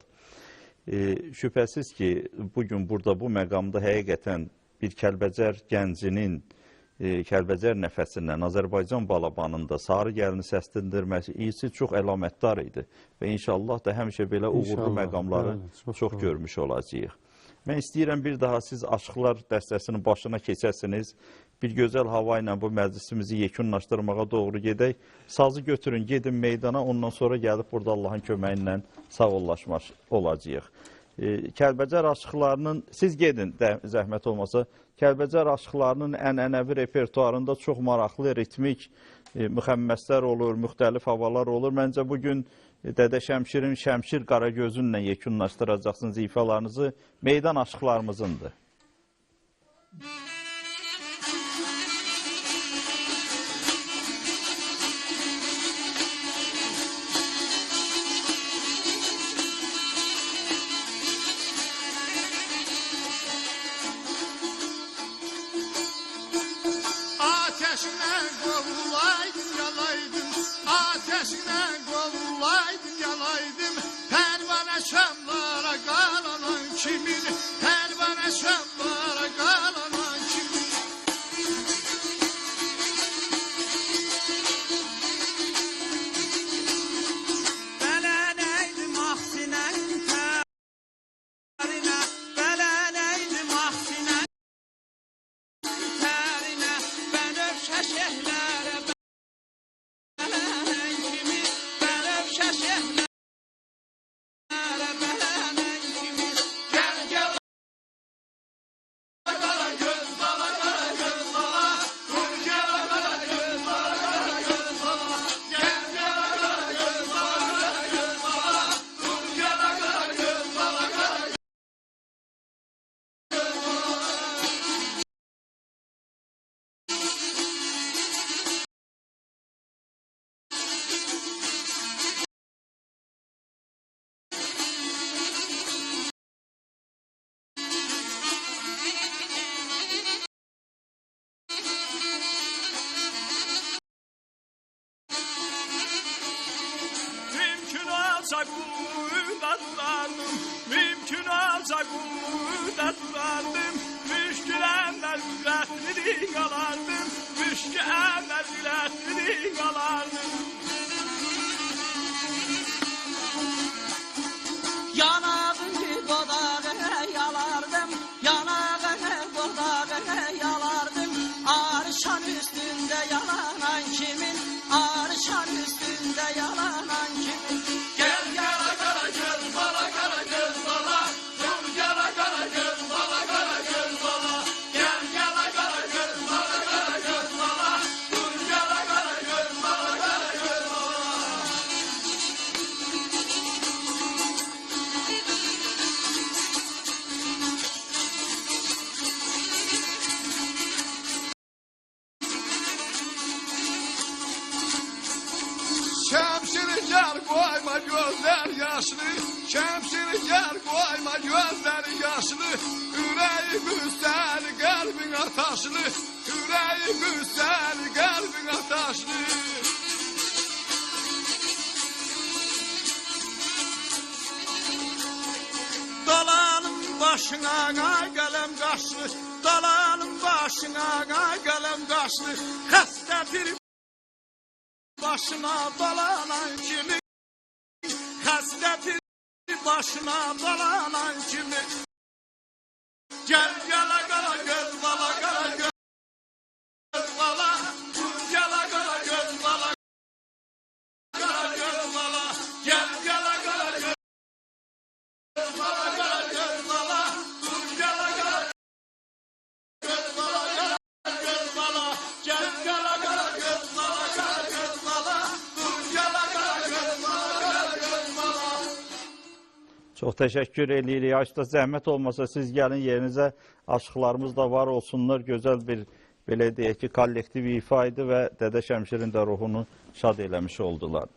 Speaker 1: şübhəsiz ki, bugün burada bu məqamda həqiqətən bir Kəlbəcər gəncinin, Kəlbəcər nəfəsindən Azərbaycan balabanında sarı gəlini səsləndirməsi iyisi çox əlamətdar idi və inşallah da həmişə belə uğurlu
Speaker 2: İnşallah,
Speaker 1: məqamları
Speaker 2: bəli,
Speaker 1: çox
Speaker 2: doğru.
Speaker 1: görmüş olacağıq. Mən istəyirəm bir daha siz Aşıqlar dəstəsinin başına keçəsiniz, bir gözəl hava ilə bu məclisimizi yekunlaşdırmağa doğru gedək. Sazı götürün, gedin meydana, ondan sonra gəlib burada Allahın köməyi ilə sağollaşmaq olacağıq. Kəlbəcər aşıqlarının, siz gedin zəhmət olmasa, Kəlbəcər aşıqlarının ənənəvi repertuarında çox maraqlı, ritmik müxəmməslər olur, müxtəlif havalar olur. Məncə bugün Dədə Şəmşirin Şəmşir Qaragözünlə yekunlaşdıracaqsınız ifalarınızı, meydan aşıqlarımızındır.
Speaker 5: Ateşine kovulaydın yalaydım, ateşine kovulaydın yalaydım. Pervane şamlara kalanan kimin, pervane şamlara kalanan kimin. Beleneydim ahsinen terine, beleneydim ahsinen terine. Ben öfşeşehlere belenen kimi, ben öfşeşehlere belenen kimi. Gel gel kara göz bala, kara göz bala. Dur gel kara göz bala, kara göz bala. Gel gel kara göz bala, kara göz bala. Dur gel kara göz bala, kara göz bala. Mümkün olsa burada durardım, mümkün olsa burada durardım. Müşkü emel üretleri yalardım, müşkü emel üretleri yalardım.
Speaker 3: Yanağını dodağı yalardım, yanağını dodağı yalardım. Arşan üstünde yalanan kimin, arşan üstünde yalanan kimin.
Speaker 5: Gel gel kara göz bala, kara göz bala. Dur gel kara göz bala, kara göz bala. Gel gel kara göz bala, kara göz bala. Dur gel kara göz bala, kara göz bala. Şemsini gel koyma gözler yaşlı, şemsini gel koyma gözler yaşlı. Yüreği güzel, kalbin ataşlı, yüreği güzel, kalbin ataşlı. Dalalım başına kalem kaşlı, dalalım başına kalem kaşlı. Hasta bir başına dalanan kimi, hasta bir başına dalanan kimi. Gel gel kara göz bala, kara göz bala. Dur gel kara göz bala, kara göz bala. Gel gel kara göz bala, kara göz bala. Dur gel kara göz bala, kara göz bala. Gel gel kara göz bala, kara göz bala. Dur gel kara göz bala, kara göz bala.
Speaker 1: Çox təşəkkür edirik. Açda zəhmət olmasa siz gəlin yerinizə, aşıqlarımız da var olsunlar. Gözəl bir, belə deyək ki, kollektiv ifa idi və Dədə Şəmşirin də ruhunu şad eləmiş oldular.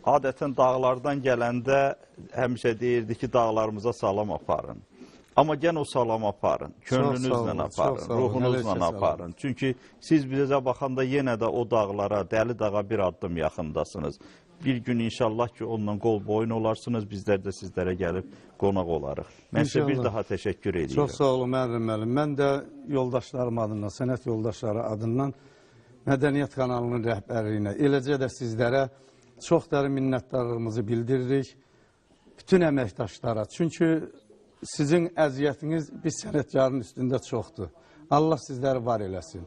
Speaker 1: Adətən dağlardan gələndə həmişə deyirdi ki, dağlarımıza salam aparın. Amma gen o salam aparın,
Speaker 2: Çox sağ olun,
Speaker 1: könlünüzlə
Speaker 2: çox
Speaker 1: aparın,
Speaker 2: sağ olun.
Speaker 1: ruhunuzla
Speaker 2: Əleyhissalam.
Speaker 1: aparın. Çünki siz bizə baxanda yenə də o dağlara, Dəli dağa bir addım yaxındasınız. Bir gün inşallah ki, onunla qol boyun olarsınız, bizlər də sizlərə gəlib qonaq olarıq. Mən sizə bir
Speaker 2: İnşallah.
Speaker 1: daha təşəkkür edirəm.
Speaker 2: Çox sağ olun müəllim müəllim. Mən də yoldaşlarım adından, sənət yoldaşları adından Mədəniyyət kanalının rəhbərliyinə, eləcə də sizlərə çox dərin minnətdarlığımızı bildiririk. Bütün əməkdaşlara. Çünki sizin əziyyətiniz bir sənətkarın üstündə çoxdur. Allah sizləri var eləsin.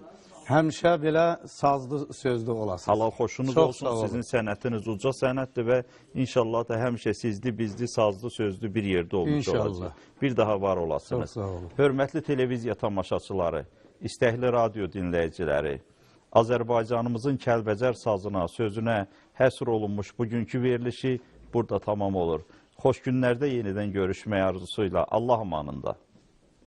Speaker 2: Həmişə belə sazlı, sözlü olasınız.
Speaker 1: Halal xoşunuz
Speaker 2: Çox
Speaker 1: olsun,
Speaker 2: sağ olun.
Speaker 1: sizin sənətiniz uca sənətdir və inşallah da həmişə sizli, bizli, sazlı, sözlü bir yerdə olmuş
Speaker 2: İnşallah.
Speaker 1: olacaq. Bir daha var olasınız.
Speaker 2: Çox sağ olun.
Speaker 1: Hörmətli televiziya tamaşaçıları, istəkli radio dinləyiciləri, Azərbaycanımızın Kəlbəcər sazına, sözünə həsr olunmuş bugünkü verilişi burada tamam olur. Xoş günlərdə yenidən görüşmək arzusuyla Allah amanında.